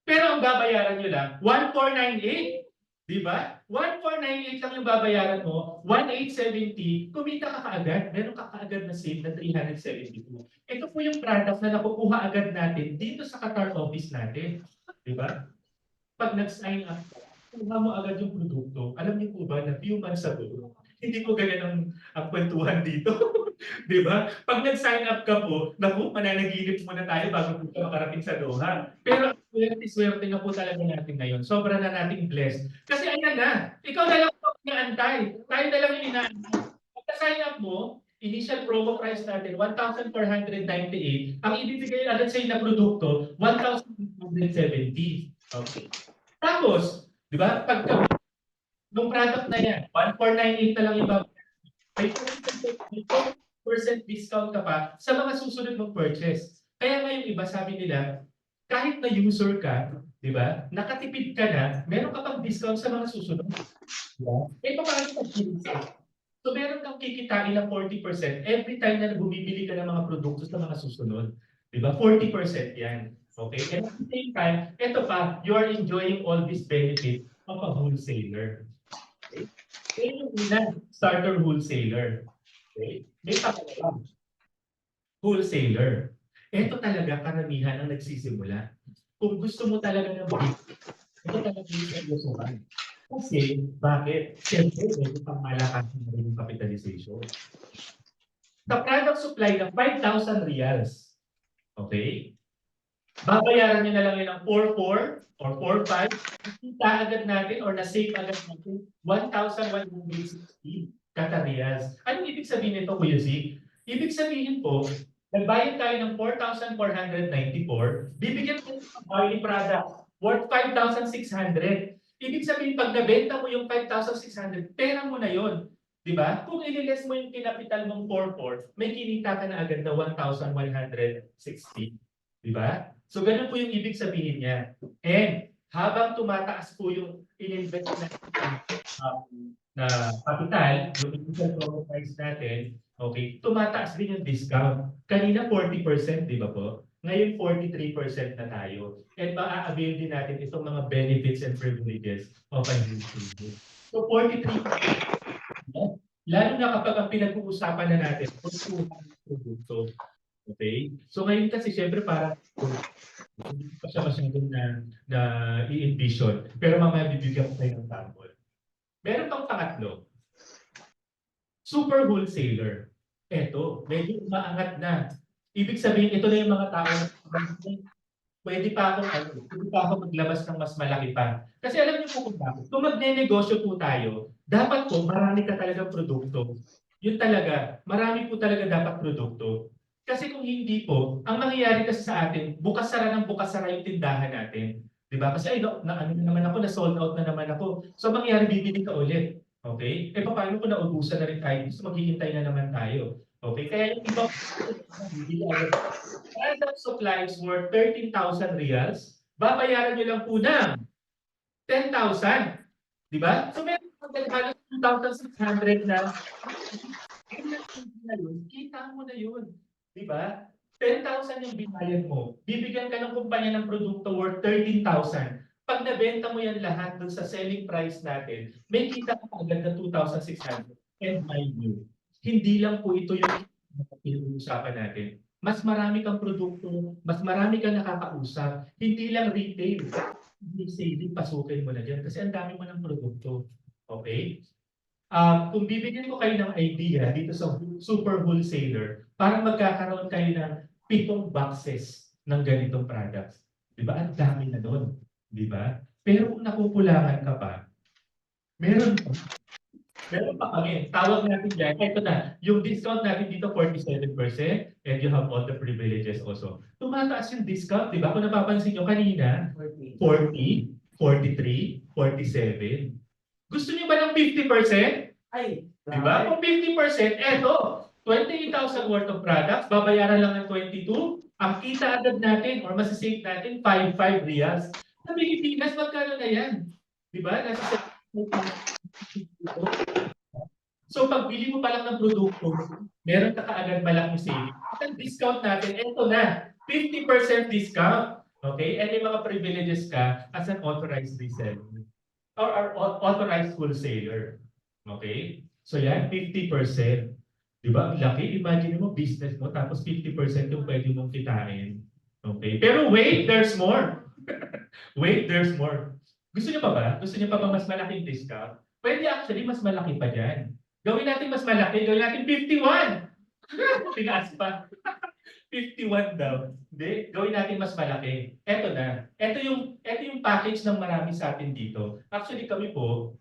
Pero ang babayaran nyo lang, 1,498. Di ba? 1,498 lang yung babayaran mo, 1,870, kumita ka kaagad. Meron ka kaagad na save na 372. Ito po yung product na nakukuha agad natin dito sa Qatar office natin. Di ba? Pag nag-sign up, kuha mo agad yung produkto. Alam niyo po ba na few months ago, hindi po ganyan ang kwentuhan dito. Di ba? Pag nag-sign up ka po, naku, mananaginip muna tayo bago po makarating sa Doha. Pero swerte na po talaga natin ngayon. Sobra na nating blessed. Kasi ayan na, ikaw na lang po inaantay. Tayo na lang yung inaantay. Pag sign up mo, initial promo price natin, 1,498. Ang ibibigay agad sa'yo na produkto, 1,270. Okay. Tapos, di ba, pagka nung product na yan, 1,498 na lang yung may 40% discount ka pa sa mga susunod mong purchase. Kaya ngayon iba sabi nila, kahit na user ka, di ba, nakatipid ka na, meron ka pang discount sa mga susunod. Diba? Eh, paano ka So meron kang kikitain ng 40% every time na bumibili ka ng mga produkto sa mga susunod. Di ba? 40% yan. Okay? And at the same time, ito pa, you are enjoying all this benefit of a wholesaler. Okay? Kaya yung una, starter wholesaler. Okay? May pangalawa, wholesaler. Ito talaga karamihan ang nagsisimula. Kung gusto mo talaga ng big, ito talaga yung gustuhan. Kasi, bakit? Siyempre, medyo pangmalakas na rin yung capitalization. Sa product supply ng 5,000 reals, okay? Babayaran nyo na lang yun ng 4,400 or 4,500. Kita agad natin or na-save agad natin 1,160 Qatar reals. Anong ibig sabihin nito, Kuya Z? Ibig sabihin po, nagbayad tayo ng 4,494, bibigyan ko ng barley product worth 5,600. Ibig sabihin, pag nabenta mo yung 5,600, pera mo na yon. Di ba? Kung ililes mo yung kinapital mong 4,400, may kinita ka na agad na 1,160. Di ba? So, ganun po yung ibig sabihin niya. And habang tumataas po yung in-invest na kapital, yung initial promo price natin, okay, tumataas din yung discount. Kanina 40%, di ba po? Ngayon 43% na tayo. And maa-avail din natin itong mga benefits and privileges of a new student. So 43%, lalo na kapag ang pinag-uusapan na natin, produkto. Okay? So ngayon kasi syempre para hindi pa siya masyadong na i-envision. Pero mamaya bibigyan ko tayo ng sample. Meron pang pangatlo. Super wholesaler. Eto, medyo umaangat na. Ibig sabihin, ito na yung mga tao na pwede pa ako maglabas ng mas malaki pa. Kasi alam niyo po kung bakit. Kung magne-negosyo po tayo, dapat po marami ka talagang produkto. Yun talaga, marami po talaga dapat produkto. Kasi kung hindi po, ang mangyayari kasi sa atin, bukas-sara ng bukas-sara yung tindahan natin. Di ba? Kasi ano na naman ako, na sold out na naman ako. So mangyayari, bibili ka ulit. Okay? Eh paano kung naubusan na rin tayo? Gusto maghihintay na naman tayo. Okay? Kaya yung iba, bibili agad. Product supply is worth 13,000 reals. Babayaran nyo lang po ng 10,000. Di ba? So meron halos 2,600 na. Kita mo na yun. Di ba? 10,000 yung binayad mo. Bibigyan ka ng kumpanya ng produkto worth 13,000. Pag nabenta mo yan lahat dun sa selling price natin, may kita ka agad na 2,600. And mind you, hindi lang po ito yung pinag-uusapan natin. Mas marami kang produkto, mas marami kang nakakausap. Hindi lang retail. Hindi saving, pasukin mo na dyan. Kasi ang dami mo ng produkto. Okay? Kung bibigyan ko kayo ng idea dito sa super wholesaler, parang magkakaroon kayo ng 7 boxes ng ganitong products. Di ba? Ang dami na doon. Di ba? Pero kung nakukulangan ka pa, meron pa. Meron pa kami. Tawag natin dyan. Ito na. Yung discount natin dito, 47%. And you have all the privileges also. Tumataas yung discount. Di ba? Kung napapansin nyo kanina, 40, 43, 47. Gusto niyo ba ng 50%? Ay, Di ba? Kung 50%, eto, 28,000 worth of products, babayaran lang ng 22. Ang kita agad natin or masasave natin, 5 reals. Sa Pilipinas, magkano na yan? Di ba? Nasa 7,000. So pagbili mo pa lang ng produkto, meron ka kaagad malaking saving. At ang discount natin, eto na, 50% discount. Okay? And may mga privileges ka as an authorized reseller or authorized wholesaler. Okay? So yan, 50%. Di ba? Laki. Imagine mo, business mo, tapos 50% yung pwede mong kitain. Okay? Pero wait, there's more. Wait, there's more. Gusto niyo pa ba? Gusto niyo pa ba mas malaking discount? Pwede actually, mas malaki pa dyan. Gawin natin mas malaki. Gawin natin 51. Tinaas pa. 51 daw. Hindi, gawin natin mas malaki. Eto na. Ito yung package ng marami sa atin dito. Actually kami po,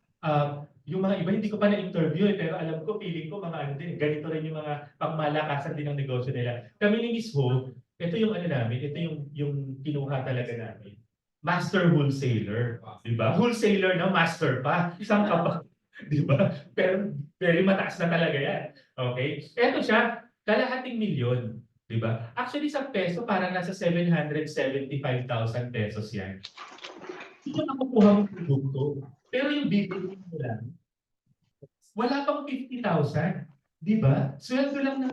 yung mga iba hindi ko pa na-interview pero alam ko, feeling ko mga ano din, ganito rin yung mga pangmalakasan din ng negosyo nila. Kami ni Miss Ho, ito yung ano namin, ito yung kinuha talaga namin. Master wholesaler. Diba? Wholesaler na master pa. Isang kapag. Diba? Pero very mataas na talaga yan. Okay? Ito siya, kalahating milyon. Diba? Actually sa peso, parang nasa 775,000 pesos yan. Ito nakukuha mong produkto. Pero yung bibili mo lang, wala pang 50,000. Diba? Sweldo lang na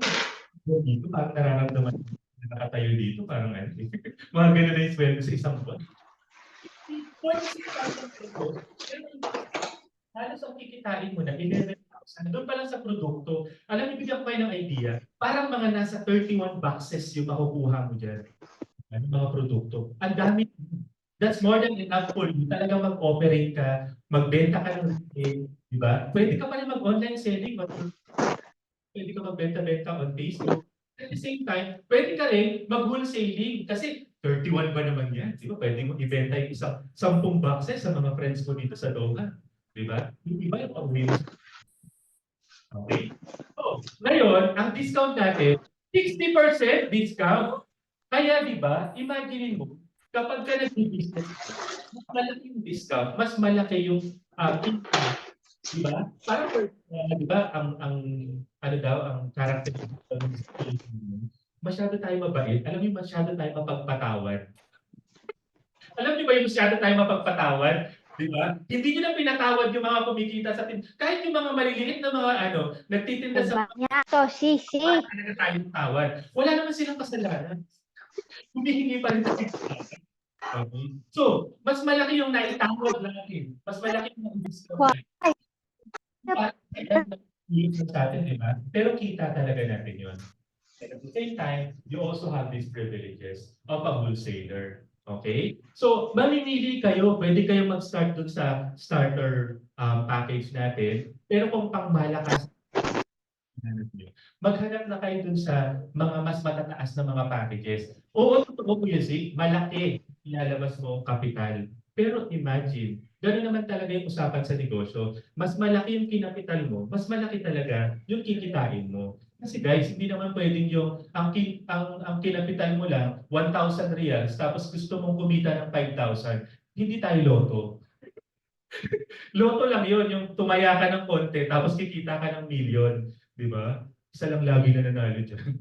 dito, parang nararamdaman na nakatayo dito, parang ano. Mga ganun na yung sweldo sa isang buwan. 46,000 pesos. Halos ang kikitain mo na 11,000. Doon pa lang sa produkto. Alam niyo, bigyan ko kayo ng idea. Parang mga nasa 31 boxes yung makukuha mo dyan. Ano, mga produkto. Ang dami. That's more than enough for you. Talagang mag-operate ka, magbenta ka ng retail. Diba? Pwede ka pala mag-online selling. Pwede ka magbenta-benta on Facebook. At the same time, pwede ka rin mag-wholesaling. Kasi 31 ba naman yan? Diba? Pwede mo ibenta yung isang 10 boxes sa mga friends ko dito sa Doha. Diba? Yung iba yung pag-win. Okay? So, ngayon, ang discount natin, 60% discount. Kaya diba, imagine mo, kapag ka nag-business, mas malaki yung discount, mas malaki yung income. Diba? Parang, diba, ang ano daw, ang characteristic ng masyado tayo mabait. Alam mo, masyado tayo mapagpatawad. Alam niyo ba yung masyado tayo mapagpatawad? Di ba? Hindi niyo na pinatawad yung mga kumikita sa tin. Kahit yung mga maliliit na mga nagtitinda sa Banyato, sisi. talaga tayong tawad. Wala naman silang kasalanan. Humihingi pa rin sa okay. So, mas malaki yung naitawad natin. Mas malaki yung discount natin. Diba? Pero kita talaga natin yun. And at the same time, you also have these privileges of a wholesaler. Okay? So, mamimili kayo. Pwede kayo mag-start dun sa starter package natin. Pero kung pangmalakas, maghanap na kayo dun sa mga mas matataas na mga packages. Oo, totoo po yun, malaki ilalabas mo kapital. Pero imagine, gano'n naman talaga yung usapan sa negosyo. Mas malaki yung kinapital mo, mas malaki talaga yung kikitain mo. Kasi guys, hindi naman pwedeng yung ang kinapital mo lang 1,000 reals tapos gusto mong kumita ng 5,000. Hindi tayo loto. Loto lang yun, yung tumaya ka ng konti tapos kikita ka ng milyon. Di ba? Isa lang lagi na nanalo dyan.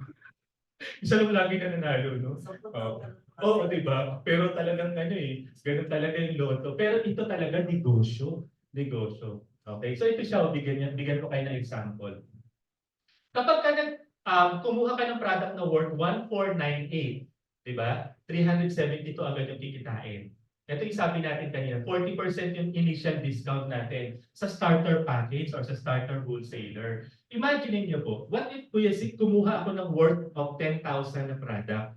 Isa lang lagi na nanalo, no? Oo, di ba? Pero talagang ganun talaga yung loto. Pero ito talaga negosyo. Negosyo. Okay? So ito siya, bigyan ko kayo ng example. Kapag ka kumuha ka ng product na worth 1,498, di ba? 372 agad yung kikitain. Ito yung sabi natin kanina, 40% yung initial discount natin sa starter package or sa starter wholesaler. Imagine niyo po, what if Kuya Zik, kumuha ako ng worth of 10,000 na product?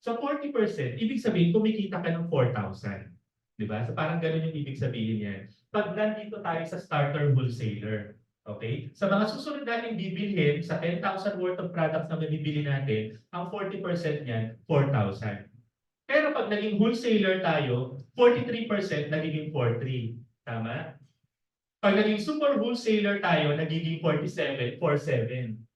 Sa 40%, ibig sabihin kumikita ka ng 4,000. Di ba? So parang ganun yung ibig sabihin yan. Pag nandito tayo sa starter wholesaler, okay? Sa mga susunod nating bibilhin, sa 10,000 worth of products na mabibili natin, ang 40% niyan, 4,000. Pero pag naging wholesaler tayo, 43% nagiging 43. Tama? Pag naging super wholesaler tayo, nagiging 47, 47.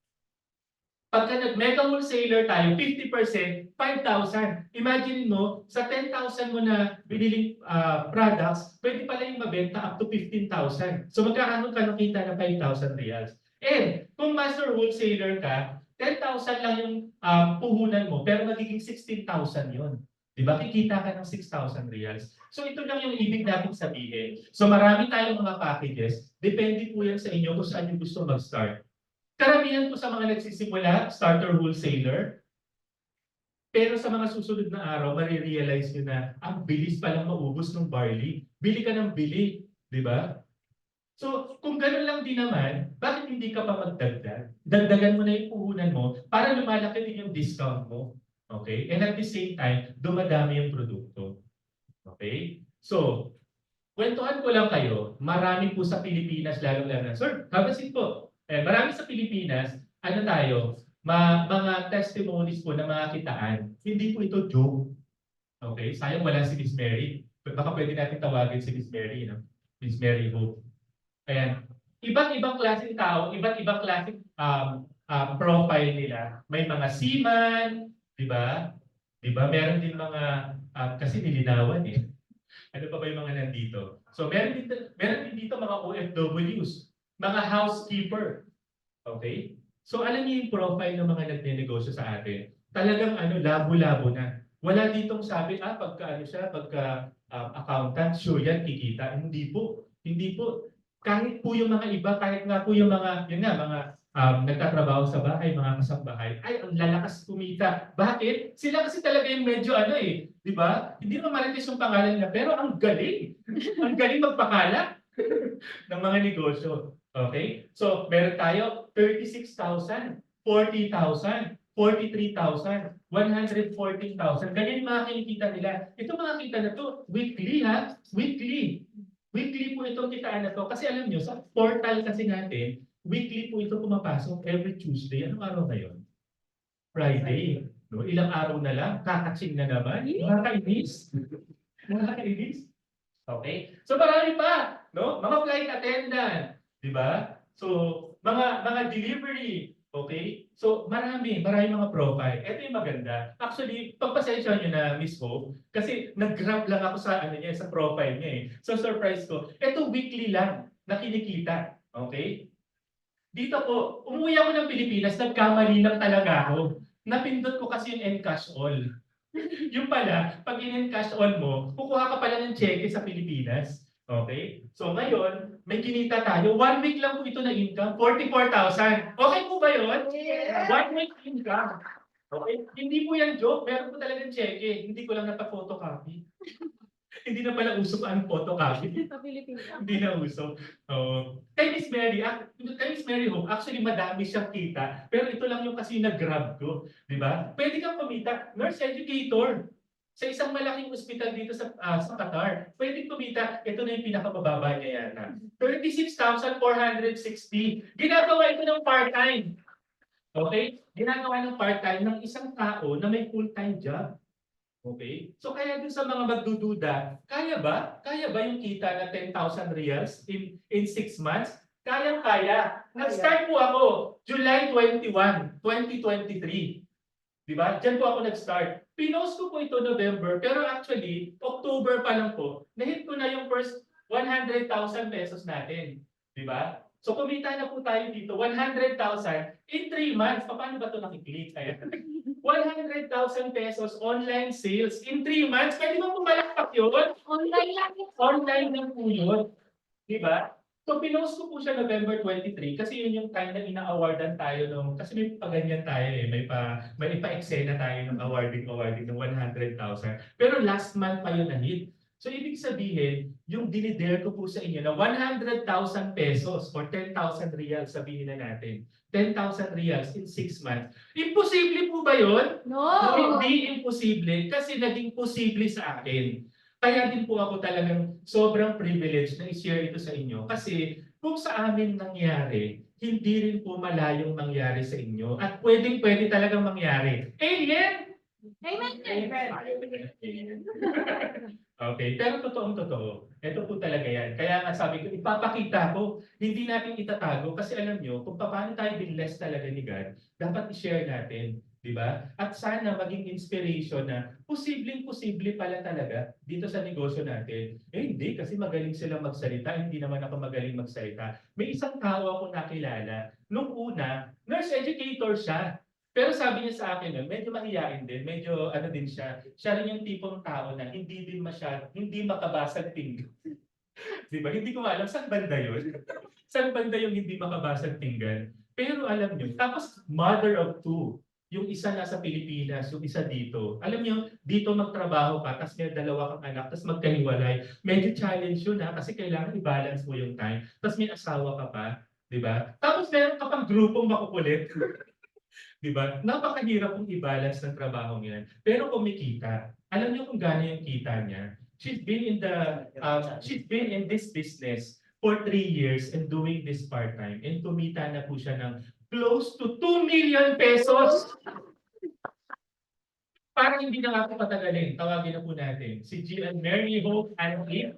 Pagka nag-mega wholesaler tayo, 50%, 5,000. Imagine mo, sa 10,000 mo na biniling products, pwede pala yung mabenta up to 15,000. So magkakaroon ka ng kita na 5,000 reals. And kung master wholesaler ka, 10,000 lang yung puhunan mo, pero magiging 16,000 yun. Diba? Kikita ka ng 6,000 reals. So ito lang yung ibig natin sabihin. So marami tayong mga packages. Depende po yan sa inyo kung saan yung gusto mag-start. Karamihan po sa mga nagsisimula, starter wholesaler. Pero sa mga susunod na araw, marirealize nyo na ang bilis palang maubos ng barley. Bili ka ng bili, di ba? So, kung gano'n lang din naman, bakit hindi ka pa magdagdag? Dagdagan mo na yung puhunan mo para lumalaki din yung discount mo. Okay? And at the same time, dumadami yung produkto. Okay? So, kwentuhan ko lang kayo, marami po sa Pilipinas, lalo-lalo na, Sir, have a seat po. Marami sa Pilipinas, ano tayo, mga testimonies po na mga kitaan. Hindi po ito joke. Okay? Sayang wala si Miss Mary. Baka pwede natin tawagin si Miss Mary, no? Miss Mary Hope. Ayan. Iba't-ibang klaseng tao, iba't-ibang klaseng profile nila. May mga seaman, di ba? Di ba? Meron din mga, kasi nilinawan eh. Ano pa ba yung mga nandito? So meron din dito mga OFWs, mga housekeeper. Okay? So alam niyo yung profile ng mga nagnenegosyo sa atin. Talagang labo-labo na. Wala ditong sabi, pagka accountant, sure yan, kikita. Hindi po. Hindi po. Kahit po yung mga iba, kahit nga po yung mga, mga nagtatrabaho sa bahay, mga kasambahay, ay ang lalakas kumita. Bakit? Sila kasi talaga yung medyo di ba? Hindi naman marites yung pangalan niya, pero ang galing. Ang galing magpakala ng mga negosyo. Okay? So, meron tayo 36,000, 40,000, 43,000, 114,000. Ganyan yung mga kinikita nila. Ito mga kita na to, weekly ha? Weekly. Weekly po itong kitaan na to. Kasi alam nyo, sa portal kasi natin, weekly po ito pumapasok every Tuesday. Anong araw ngayon? Friday. No? Ilang araw na lang, kakatsing na naman. Nakakainis. Nakakainis. Okay? So marami pa, no? Mga flight attendant, 'di ba? So mga delivery, okay? So marami mga profile. Ito yung maganda. Actually, pagpasensya niyo na Miss Hope kasi nag-grab lang ako sa sa profile niya eh. So surprise ko. Ito weekly lang na kinikita, okay? Dito po, umuwi ako ng Pilipinas, nagkamali lang talaga ako. Napindot ko kasi yung Encash All. Yung pala, pag in-encash all mo, kukuha ka pala ng cheque sa Pilipinas. Okay? So ngayon, may kinita tayo. 1 week lang po ito na income, 44,000. Okay po ba yun? Yeah. 1 week income. Okay? Hindi po yan joke. Meron po talagang cheque. Hindi ko lang napapotocopy. Hindi na pala uso pa ang photocopy. Sa Pilipinas. Hindi na uso. Kay Miss Mary Hope, actually madami siyang kita. Pero ito lang yung kasi nag-grab ko. Di ba? Pwede kang kumita. Nurse educator. Sa isang malaking ospital dito sa Qatar. Pwede kumita. Ito na yung pinakamababa niya yata. 36,460. Ginagawa ito ng part-time. Okay? Ginagawa ng part-time ng isang tao na may full-time job. Okay? So kaya dun sa mga magdududa, kaya ba? Kaya ba yung kita na 10,000 reals in 6 months? Kaya-kaya. Nag-start po ako July 21, 2023. Di ba? Diyan po ako nag-start. Pinost ko po ito November, pero actually, October pa lang po, na-hit ko na yung first 100,000 pesos natin. Di ba? So kumita na po tayo dito, 100,000 in 3 months. Paano ba ito nakiklik? 100,000 pesos online sales in 3 months. Pwede mo pumalakpak yun? Online lang. Online lang po yun. Diba? So, pinost ko po siya November 23 kasi yun yung time na ina-awardan tayo nung, kasi may paganyan tayo eh, may pa-eksena tayo ng awarding ng 100,000. Pero last month pa yun na-hit. So, ibig sabihin, yung dinidare ko po sa inyo na 100,000 pesos or 10,000 reals, sabihin na natin, 10,000 reals in 6 months. Imposible po ba yun? No! Hindi imposible kasi naging posible sa akin. Kaya din po ako talagang sobrang privileged na i-share ito sa inyo kasi kung sa amin nangyari, hindi rin po malayong mangyari sa inyo at pwedeng-pwede talagang mangyari. Amen! Amen. Amen. Okay, pero totoong-totoo. Ito po talaga yan. Kaya nga sabi ko, ipapakita ko, hindi natin itatago kasi alam nyo, kung paano tayo binless talaga ni God, dapat i-share natin. Di ba? At sana maging inspiration na posibleng-posible pala talaga dito sa negosyo natin. Hindi, kasi magaling silang magsalita, hindi naman ako magaling magsalita. May isang tao ako nakilala. Nung una, nurse educator siya. Pero sabi niya sa akin, medyo mahiyain din, medyo ano din siya. Siya rin yung tipong tao na hindi din hindi makabasag pinggan. Di ba? Hindi ko alam saan banda yun. Saan banda yung hindi makabasag pinggan. Pero alam niyo, tapos mother of two. Yung isa nasa Pilipinas, yung isa dito. Alam niyo, dito magtrabaho ka, tapos may dalawa kang anak, tapos magkahiwalay. Medyo challenge yun kasi kailangan i-balance mo yung time. Tapos may asawa ka pa, di ba? Tapos meron ka pang grupong makukulit. Di ba? Napakahirap kong i-balance ng trabaho niyan. Pero kumikita. Alam niyo kung gaano yung kita niya? She's been in this business for 3 years and doing this part-time. And kumita na po siya ng close to 2 million pesos. Parang hindi na ako patagalin. Tawagin na po natin. Si Gian Mary Hope and Eve.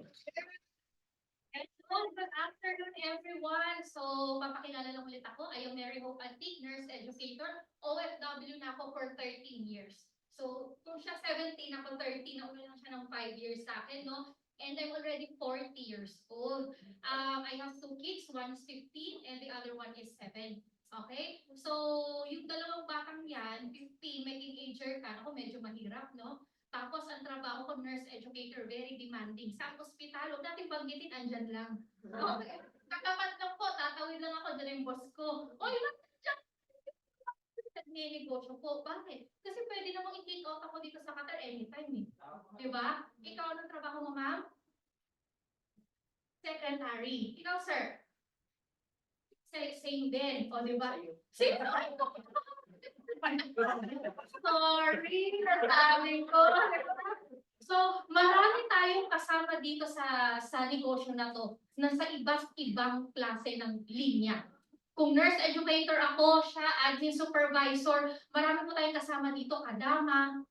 Hello, good afternoon everyone. So, papakilala lang ulit ako. I am Mary Hope Antique, nurse educator. OFW na ako for 13 years. So, kung siya 17, ako 13, nauna lang siya ng 5 years sa akin, no? And I'm already 40 years old. I have 2 kids, one is 15 and the other one is 7. Okay? So, yung dalawang batang yan, 15, may teenager ka, ako medyo mahirap, no? Tapos, ang trabaho ko, nurse educator, very demanding. Sa ospital, huwag natin banggitin, andyan lang. Okay. Katapat lang po, tatawid lang ako, dyan yung boss ko. O, yun lang, dyan. Nagninegosyo ko. Bakit? Kasi pwede namang i-take out ako dito sa Qatar anytime, eh. Diba? Ikaw, anong trabaho mo, ma'am? Secretary. Ikaw, sir? Same din. O, diba? Same. Sorry, nasabi ko. So, marami tayong kasama dito sa negosyo na to, na sa iba't ibang klase ng linya. Kung nurse educator ako, siya admin supervisor, marami po tayong kasama dito, kadama,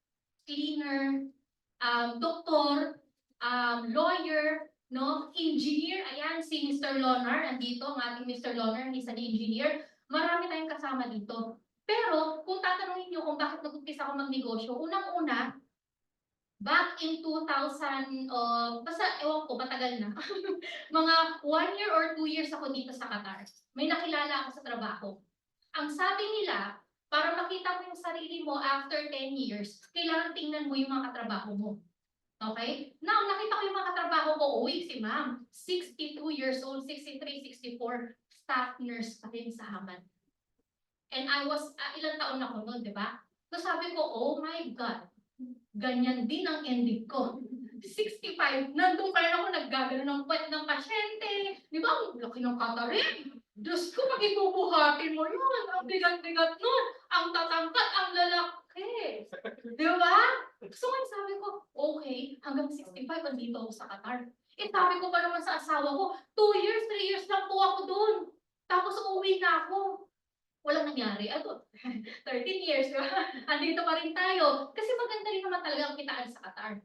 cleaner, doktor, lawyer, no, engineer. Ayan, si Mr. Lonar, andito, ang ating Mr. Lonar, he's an engineer. Marami tayong kasama dito. Pero, kung tatanungin niyo kung bakit nag-umpisa ako magnegosyo, unang-una, back in 2000, basta ewan ko, matagal na. Mga 1 year or 2 years ako dito sa Qatar. May nakilala ako sa trabaho. Ang sabi nila, para makita mo yung sarili mo after 10 years, kailangan tingnan mo yung mga katrabaho mo. Okay? Now, nakita ko yung mga katrabaho ko, uwi si ma'am, 62 years old, 63, 64, staff nurse pa rin sa Hamad. And I was, ilang taon ako noon, di ba? So sabi ko, oh my God, ganyan din ang ending ko. 65, nandun pa rin ako naggagano ng puwet ng pasyente. Di ba? Ang laki ng katarin. Diyos ko, pag ibubuhatin mo yun, ang bigat-bigat nun. Ang tatangkat, ang lalaki. Di ba? So ngayon sabi ko, okay, hanggang 65, andito ako sa Qatar. Eh sabi ko pa naman sa asawa ko, 2 years, 3 years lang po ako dun. Tapos uuwi na ako. Walang nangyari. Ato, 13 years, di ba? Andito pa rin tayo. Kasi maganda rin naman talaga ang kitaan sa Qatar.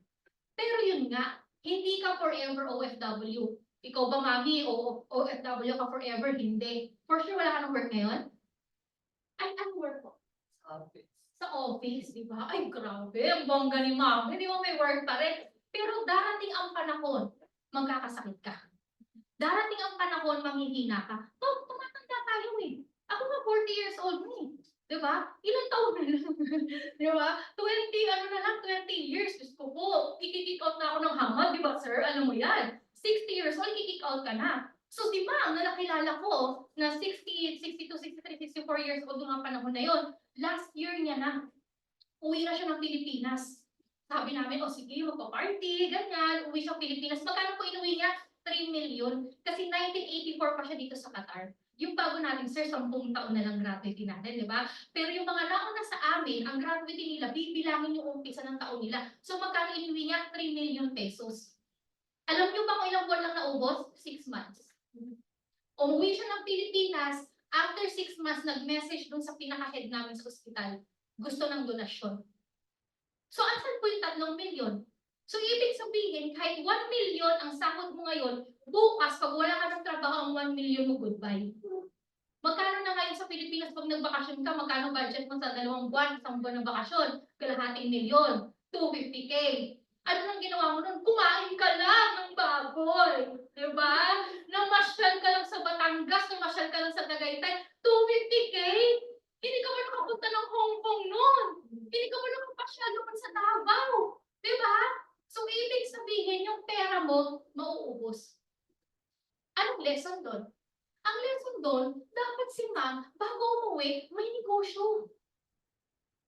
Pero yun nga, hindi ka forever OFW. Ikaw ba, mami, o OFW ka forever? Hindi. For sure, wala ka ng work ngayon? Ay, anong work ko? Sa office, di ba? Ay, grabe, ang bongga ni mami. Hindi mo may work pa rin. Pero darating ang panahon, magkakasakit ka. Darating ang panahon, manghihina ka. Tumatanda tayo eh. Ako nga 40 years old na eh. Diba? Ilang taon na lang. Diba? 20 years. Diyos ko po, kikick out na ako ng Hamad, diba sir? Alam mo yan. 60 years old, kikick out ka na. So si ma'am na nakilala ko na 60, 62, 63, 64 years old ng panahon na yon. Last year niya na. Uwi na siya ng Pilipinas. Sabi namin, sige, magpa-party, ganyan. Uwi siya ng Pilipinas. Magkano po inuwi niya? 3 million. Kasi 1984 pa siya dito sa Qatar. Yung bago natin, sir, 10 taon na lang gratuity natin, di ba? Pero yung mga nauna sa amin, ang gratuity nila, bibilangin yung umpisa ng taon nila. So magkano inuwi niya? 3 million pesos. Alam niyo ba kung ilang buwan lang naubos? 6 months. Umuwi siya ng Pilipinas, after 6 months, nag-message dun sa pinaka-head namin sa ospital. Gusto ng donasyon. So, asan po yung 3 milyon? So, ibig sabihin, kahit 1 million ang sahod mo ngayon, bukas, pag wala ka ng trabaho, ang 1 million mo, goodbye. Magkano na ngayon sa Pilipinas pag nagbakasyon ka? Magkano budget mo sa 2 buwan, 1 buwan ng bakasyon? Kalahating milyon, 250K. Ano nang ginawa mo nun? Kumain ka lang ng baboy. Diba? Namasyal ka lang sa Batangas, namasyal ka lang sa Tagaytay, 250K? Hindi ka ba nakapunta ng Hong Kong nun? Hindi ka ba nakapasyal naman sa Davao? Diba? So, ibig sabihin, yung pera mo, mauubos. Anong lesson doon? Ang lesson doon, dapat si ma'am, bago umuwi, may negosyo.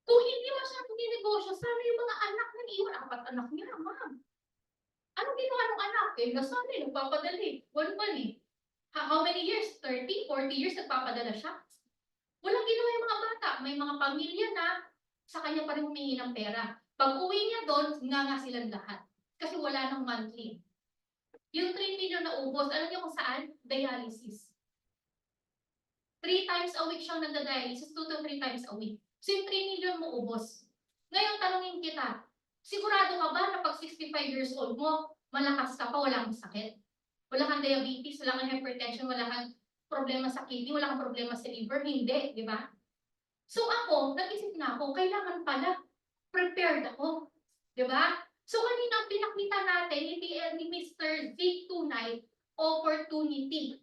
Kung hindi masyadong negosyo, sana yung mga anak na iwan, 4 anak niya, ma'am. Anong ginawa ng anak? Eh, nasanay, nagpapadali. Buwan-buwan eh. How many years? 30, 40 years nagpapadala siya? Walang ginawa yung mga bata. May mga pamilya na sa kanya pa rin humingi ng pera. Pag uwi niya doon, nga silang lahat. Kasi wala nang monthly. Yung 3 million na ubos, alam niyo kung saan? Dialysis. 3 times a week siyang nagda-dialysis, 2 to 3 times a week. So yung 3 million mo ubos. Ngayon, tanungin kita, sigurado ka ba na pag 65 years old mo, malakas ka pa, wala kang sakit? Wala kang diabetes, wala kang hypertension, wala kang problema sa kidney, wala kang problema sa liver, hindi, di ba? So ako, nag-isip na ako, kailangan pala, prepared ako. Di ba? So kanina ang pinakita natin ni Mr. Vic Tunay, opportunity.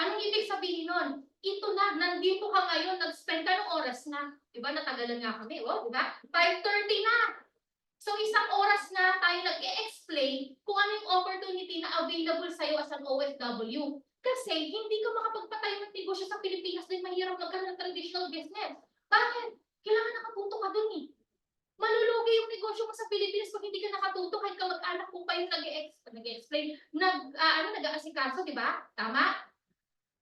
Anong ibig sabihin nun? Ito na, nandito ka ngayon, nag-spend ka ng oras na. Diba, natagalan nga kami, oh, diba? 5:30 na. So, isang oras na tayo nag-e-explain kung ano yung opportunity na available sa'yo as an OFW. Kasi, hindi ka makapagpatayo ng negosyo sa Pilipinas din mahirap magkaroon ng traditional business. Bakit? Kailangan nakatuto ka dun eh. Malulugi yung negosyo mo sa Pilipinas pag hindi ka nakatuto, kahit ka mag-anak kung pa yung nag-e-explain, nag-aasikaso, diba? Tama?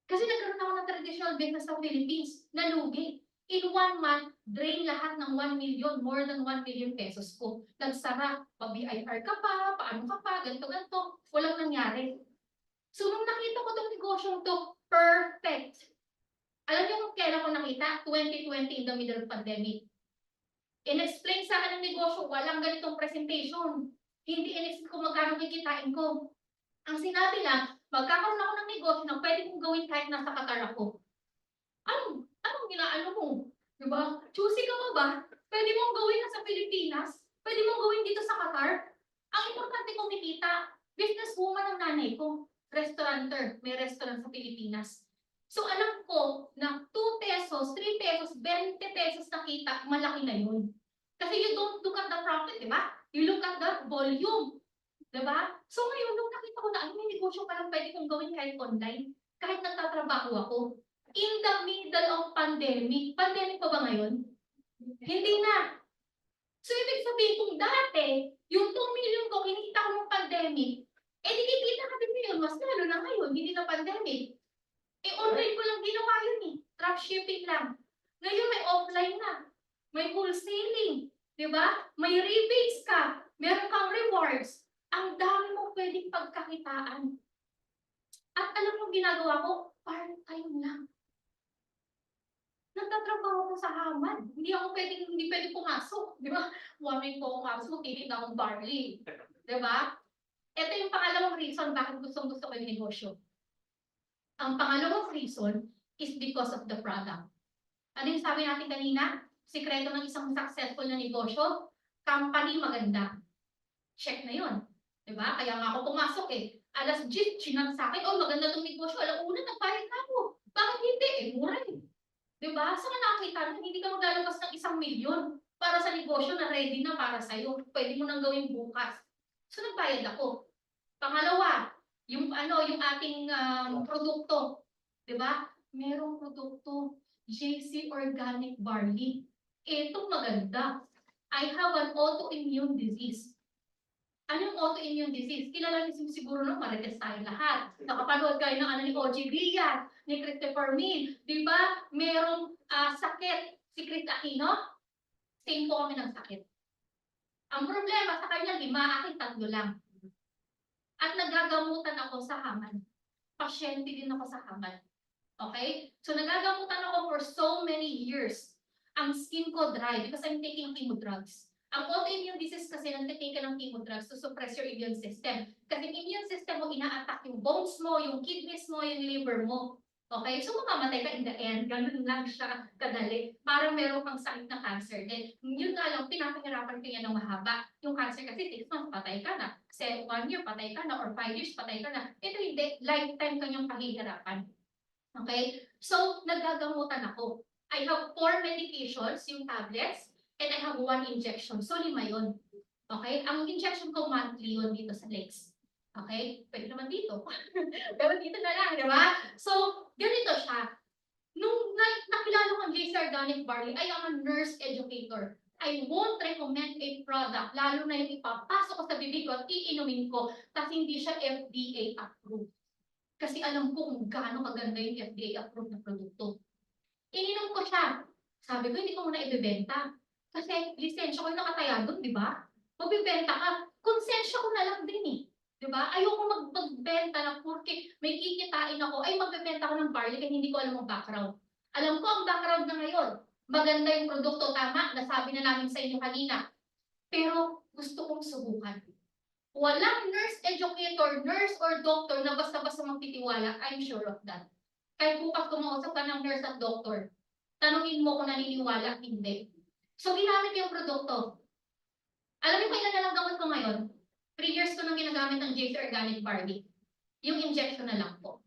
Kasi nagkaroon ako ng traditional business sa Philippines, nalugi. In 1 month, drain lahat ng 1 million, more than 1 million pesos ko. Nagsara, pa-BIR ka pa, paano ka pa, ganito-ganito. Walang nangyari. So, nung nakita ko itong negosyong to, perfect. Alam niyo kung kailan ko nakita? 2020 in the middle of pandemic. In-explain sa akin ng negosyo, walang ganitong presentation. Hindi in-explain ko magkano kikitain ko. Ang sinabi lang, magkakaroon ako ng negosyo na pwede kong gawin kahit nasa Qatar ako. Anong ginaano mo? Diba? Choosy ka ba? Pwede mong gawin na sa Pilipinas? Pwede mong gawin dito sa Qatar? Ang importante kumikita, businesswoman ang nanay ko. Restaurateur, may restaurant sa Pilipinas. So alam ko na 2 pesos, 3 pesos, 20 pesos na kita, malaki na yun. Kasi you don't look at the profit, di ba? You look at the volume. Diba? So ngayon, nung nakita ko na, may negosyo palang pwede kong gawin kahit online, kahit nagtatrabaho ako, in the middle of pandemic pa ba ngayon? Hindi na. So ibig sabihin, kung dati, yung 2 million ko, kinikita ko ng pandemic, eh di kikita ka din ngayon, mas lalo na ngayon, hindi na pandemic. Eh online ko lang ginawa yun eh, dropshipping lang. Ngayon may offline na, may wholesaling, diba? May rebates ka, meron kang rewards. Ang dami mo pwedeng pagkakitaan. At alam mo ginagawa ko, part-time lang. Nagtatrabaho ko sa Hamad. Hindi pwedeng pumasok. Di ba? Morning po pumasok, titinda akong barley. Di ba? Ito yung pangalawang reason bakit gustong-gusto ko yung negosyo. Ang pangalawang reason is because of the product. Ano yung sabi natin kanina? Sikreto ng isang successful na negosyo, company maganda. Check na yun. Diba? Kaya nga ako pumasok eh. Alas 10, chinang sa akin, oh maganda itong negosyo. Alam una, nagbayad na ako. Bakit hindi? Eh, mura eh. Diba? Saan nakakita na hindi ka maglalabas ng 1 milyon para sa negosyo na ready na para sa'yo. Pwede mo nang gawin bukas. So, nagbayad ako. Pangalawa, yung ating produkto. Diba? Merong produkto. JC Organic Barley. Ito maganda. I have an autoimmune disease. Ano yung autoimmune disease? Kilala niyo siguro no, marites tayo lahat. Nakapanood kayo ng ano ni O.G. Villan, ni Christopher Min. Di ba? Merong sakit si Chris Aquino. Same po kami ng sakit. Ang problema sa kanya, 5, akin 3 lang. At nagagamutan ako sa Haman. Pasyente din ako sa Haman. Okay? So nagagamutan ako for so many years. Ang skin ko dry because I'm taking chemo drugs. Ang autoimmune disease kasi nagtitake ka ng chemo drugs to suppress your immune system. Kasi yung immune system mo, ina-attack yung bones mo, yung kidneys mo, yung liver mo. Okay? So mamamatay ka in the end. Ganun lang siya kadali. Parang meron kang sakit na cancer. Then, yun nga lang, pinapahirapan ka yan ng mahaba. Yung cancer kasi 6 months, patay ka na. Kasi 1 year, patay ka na. Or 5 years, patay ka na. Ito hindi, lifetime kanyang pahihirapan. Okay? So, nagagamutan ako. I have 4 medications, yung tablets, and I have 1 injection. So, 5 yun. Okay? Ang injection ko monthly yun dito sa legs. Okay? Pwede naman dito. Pero dito na lang, di ba? So, ganito siya. Nung nakilala ko ang JC Organic Barley, I am a nurse educator. I won't recommend a product, lalo na yung ipapasok ko sa bibig ko at iinumin ko, kasi hindi siya FDA approved. Kasi alam ko kung gaano kaganda yung FDA approved na produkto. Ininom ko siya. Sabi ko, hindi ko muna ibebenta. Kasi lisensya ko yung nakataya doon, di ba? Magbibenta ka. Konsensya ko na lang din eh. Di ba? Ayoko magbenta na porque may kikitain ako, ay magbebenta ko ng barley kasi hindi ko alam ang background. Alam ko ang background na ngayon. Maganda yung produkto, tama, nasabi na namin sa inyo kanina. Pero gusto kong subukan. Walang nurse educator, nurse or doctor na basta-basta magtitiwala. I'm sure of that. Kahit bukas kumausap ka ng nurse at doctor, tanungin mo kung naniniwala, hindi. So, ginamit yung produkto. Alam niyo kung ilan na lang gamot ko ngayon? 3 years ko nang ginagamit ng JC Organic Barley. Yung injection na lang po.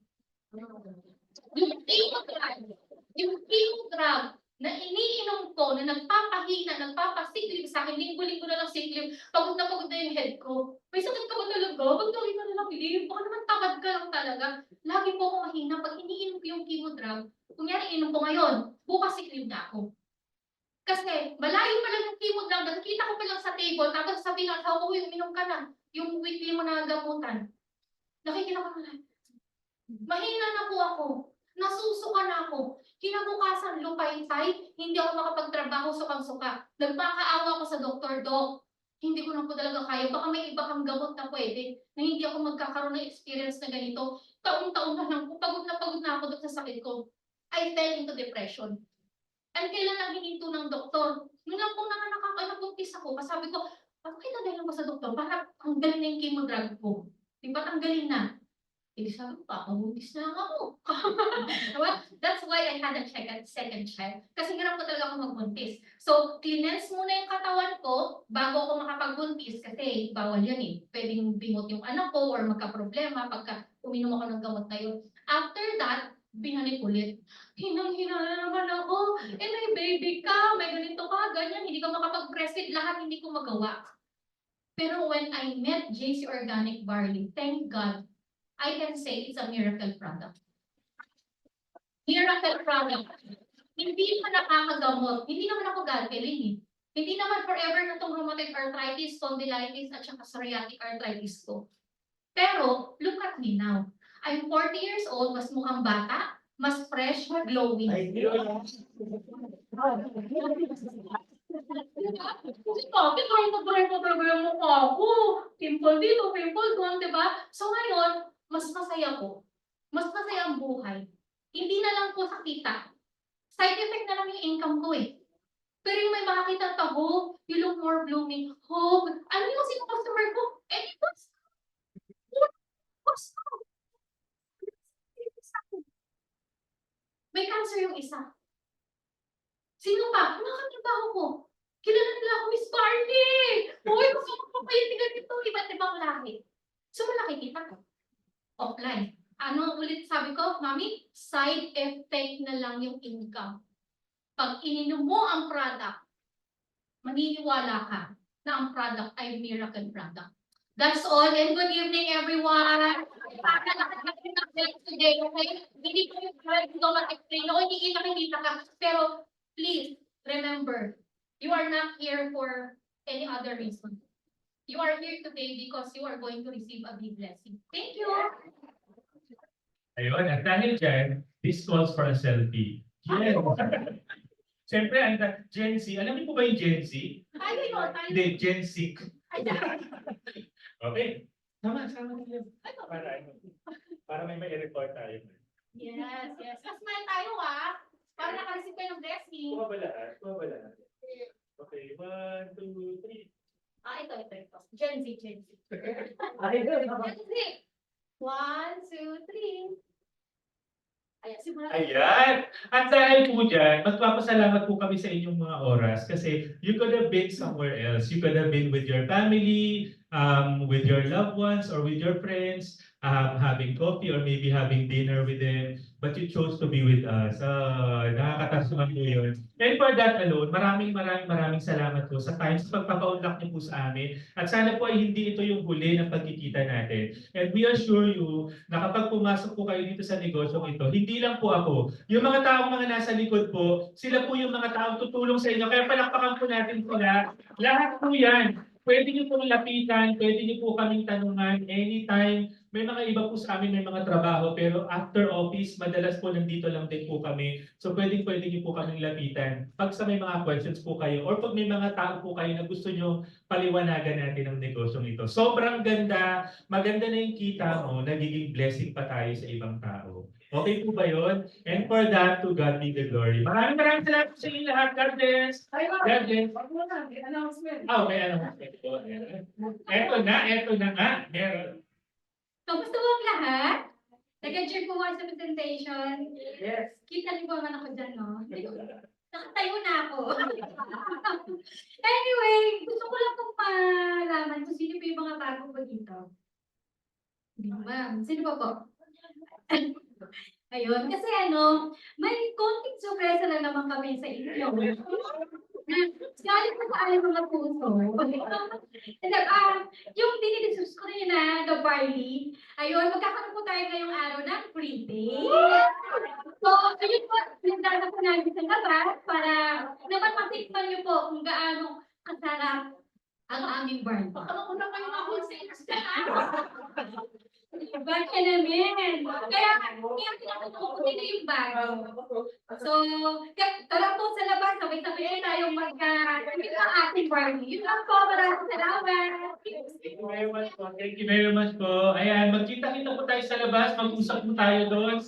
Yung chemo drug na iniinom ko, na nagpapahina, nagpapasiklib sa akin, linggo-linggo na lang siklib, pagod na yung head ko. May sakit ka ba talaga? Pag nakita na lang, baka naman tamad ka lang talaga. Lagi po ako mahina. Pag iniinom ko yung chemo drug, kunyari inom ko ngayon, bukas siklib na ako. Kasi malayo pa lang yung chemo drug, nakikita ko pa lang sa table, tapos sabihin lang, ako yung inom ka na, yung weekly mo na gamutan. Nakikita ko na lang. Mahina na po ako. Nasusuka na ako. Kinabukasan, lupay-tay, hindi ako makapagtrabaho sukang-suka. Nagpakaawa ako sa doktor, Dok. Hindi ko na po talaga kaya. Baka may iba kang gamot na pwede, na hindi ako magkakaroon ng experience na ganito. Taon-taon na lang po, pagod na ako doon sa sakit ko. I fell into depression. And kailan lang hininto ng doktor? Nung lang po nakakabuntis ako, sabi ko, bakit dadalhin ko sa doktor? Para tanggalin na yung chemo drug ko. Di ba tanggalin na? Eh, sabi ko, pakabuntis na lang ako. Diba? That's why I had a second child. Kasi hirap ko talaga ako magbuntis. So, cleanse muna yung katawan ko bago ako makapagbuntis kasi bawal yan eh. Pwedeng bimot yung anak ko or magka-problema pagka uminom ako ng gamot na yun. After that, binalik ulit. Hinang-hina na naman ako. Eh, may baby ka, may ganito ka, ganyan. Hindi ka makapag-breastfeed. Lahat hindi ko magawa. Pero when I met JC Organic Barley, thank God, I can say it's a miracle product. Miracle product. Hindi naman nakakagamot. Hindi naman ako gagaling eh. Hindi naman forever na itong rheumatoid arthritis, spondylitis, at saka psoriatic arthritis ko. Pero, look at me now. I'm 40 years old, mas mukhang bata, mas fresh, glowing. Bakit parang nag-dry pa talaga yung mukha ko? Pimple dito, pimple doon, diba? So ngayon, mas masaya ko. Mas masaya ang buhay. Hindi na lang po sa kita. Side effect na lang yung income ko eh. Pero yung may makakita pa, hope, you look more blooming, hope. Ano yung sino customer ko? Eh, gusto. May cancer yung isa. Sino pa? Nakakatrabaho ko. Kilala nila ako, Miss Barney! Uy, gusto ko pa yung tiga dito, iba't ibang lahi. So, malaki kita ko. Offline. Ano ulit sabi ko, Mami? Side effect na lang yung income. Pag ininom mo ang product, maniniwala ka na ang product ay miracle product. That's all, and good evening, everyone. Today, okay? Hindi ko mag-explain. O, hindi kita ka. Pero, please, remember, you are not here for any other reason. You are here today because you are going to receive a big blessing. Thank you. Ayun, at dahil dyan, this calls for a selfie. Yes. Siyempre, Gen Z. Alam niyo po ba yung Gen Z? Tayo yun, tayo. Hindi, Gen Z. Ay, Okay. Sama nila. Para may report tayo. yes, yes. Mas smile tayo para naka-receive kayo ng blessing. Kuha ba lahat? Okay, 1, 2, 3. Ito. Gen Z. Gen Z. Ay, Gen Z. 1, 2, 3. Ayan, simula. Ayan! At dahil po dyan, magpapasalamat po kami sa inyong mga oras kasi you could have been somewhere else. You could have been with your family, with your loved ones, or with your friends, having coffee or maybe having dinner with them. But you chose to be with us. Nakakatas naman po yun. And for that alone, maraming salamat po sa time sa pagpapaunlak niyo po sa amin. At sana po ay hindi ito yung huli ng pagkikita natin. And we assure you na kapag pumasok po kayo dito sa negosyong ito, hindi lang po ako. Yung mga taong mga nasa likod po, sila po yung mga taong tutulong sa inyo. Kaya palakpakan po natin sila. Lahat po yan. Pwede niyo pong lapitan, pwede niyo po kaming tanungan anytime. May mga iba po sa amin, may mga trabaho, pero after office, madalas po nandito lang din po kami. So pwede niyo po kaming lapitan. Pag sa may mga questions po kayo, or pag may mga tao po kayo na gusto niyo paliwanagan natin ang negosyong ito. Sobrang ganda, maganda na yung kita mo, nagiging blessing pa tayo sa ibang tao. Okay po ba yun? And for that, to God be the glory. Maraming salamat sa inyo lahat. God bless. God bless. may announcement. May announcement po. Eto na nga. Meron. Kamusta po ang lahat? Nag-enjoy po ako sa presentation. Yes. Kita niyo ba naman ako dyan, no? Nakatayo na ako. Anyway, gusto ko lang pong malaman kung sino po yung mga bago po dito. Hindi mo, ma'am. Sino pa po? Ayun, kasi may konting sorpresa lang naman kami sa inyo. Galing po sa aling mga puso. Yung dinidiscuss ko rin na the barley, ayun, magkakaroon po tayo ngayong araw ng free day. So, ayun po, nagdala po namin sa labas para naman matikman niyo po kung gaano kasarap ang aming barley. Baka mauna kayo mga wholesalers na. Bag ka namin. Kaya tinatuturo ko sino yung bag. So, tara po sa labas, sabay-sabay tayong magka-gamit ng ating barley. Yun lang po, maraming salamat. Thank you very much po. Ayan, magkita-kita po tayo sa labas, mag-usap po tayo doon,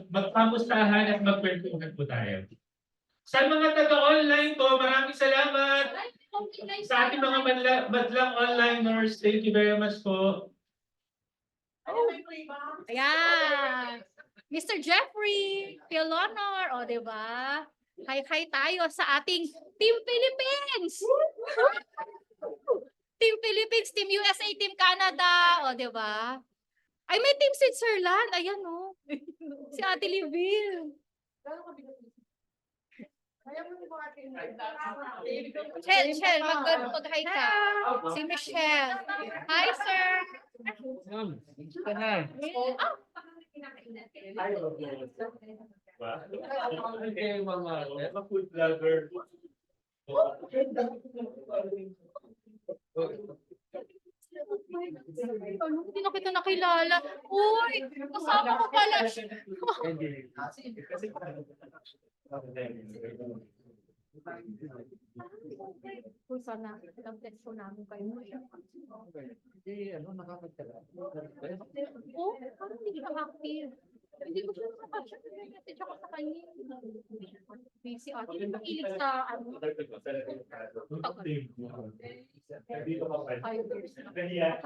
magpamustahan at magkwentuhan po tayo. Sa mga taga-online po, maraming salamat. Sa ating mga madlang onliners, thank you very much po. Ayan. Mr. Jeffrey, Philonor, o diba? Hi-hi tayo sa ating Team Philippines! Team Philippines, Team USA, Team Canada, o diba? Ay, may Team Switzerland. Ayan, o. Si Ate Liville. Chel, mag-hi ka. Si Michelle. Hi, sir. Food vlogger. Hindi na kita nakilala. Uy, kasama ko pala siya. Uy, sana. Nag-text ko namin kayo. Oh, parang hindi ka active. Hindi ko siya nakapasya. Message ako sa kanya. Busy ate. Makilig sa ano. 5 5 years na. 5 years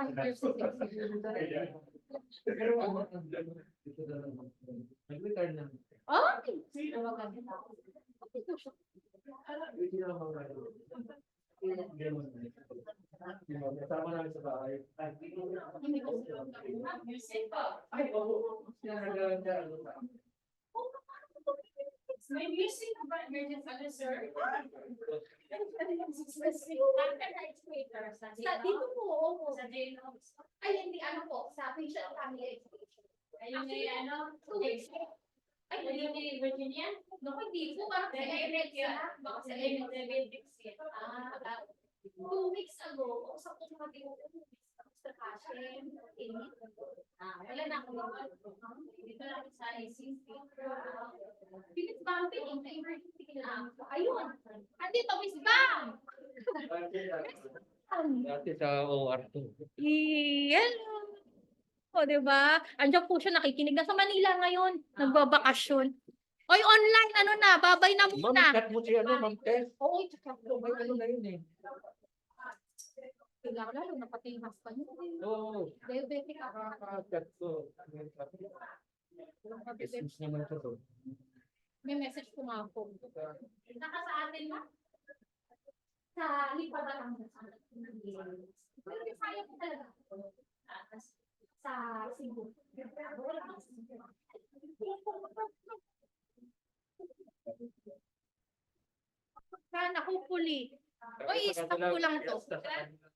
na. Oh! Kasama namin sa bahay. May music ba emergency sir? Sa dito po, sa J-Notes. Ay, hindi po, sa patient family education. Ayun na ay, hindi Virginia? No, hindi po, parang sa Emirates baka sa Emirates. 2 weeks ago, usap ko sa kapatid ko, sa Hashem, wala na ako. Dito lang sa ICC. Philip Bumpy, in favor ayun. Andito, Miss Bang! Dati sa OR2. Hello. O, diba? Andiyan po siya nakikinig. Nasa Manila ngayon. Nagbabakasyon. Oy, online, ano na? Babay na Ma'am, muna. chat mo si Ma'am Tess. Oo, May ano na yun eh. Kailangan lalo na pati yung husband niya. Oo. Diabetic ako. Chat ko. Message naman ito to. May message ko nga ako. Naka sa atin ba? Sa lipa ba lang sa pero may sayang ko talaga. Sa Cebu. Sana, hopefully. Oy, stop ko lang to. Basta sa- Congrats.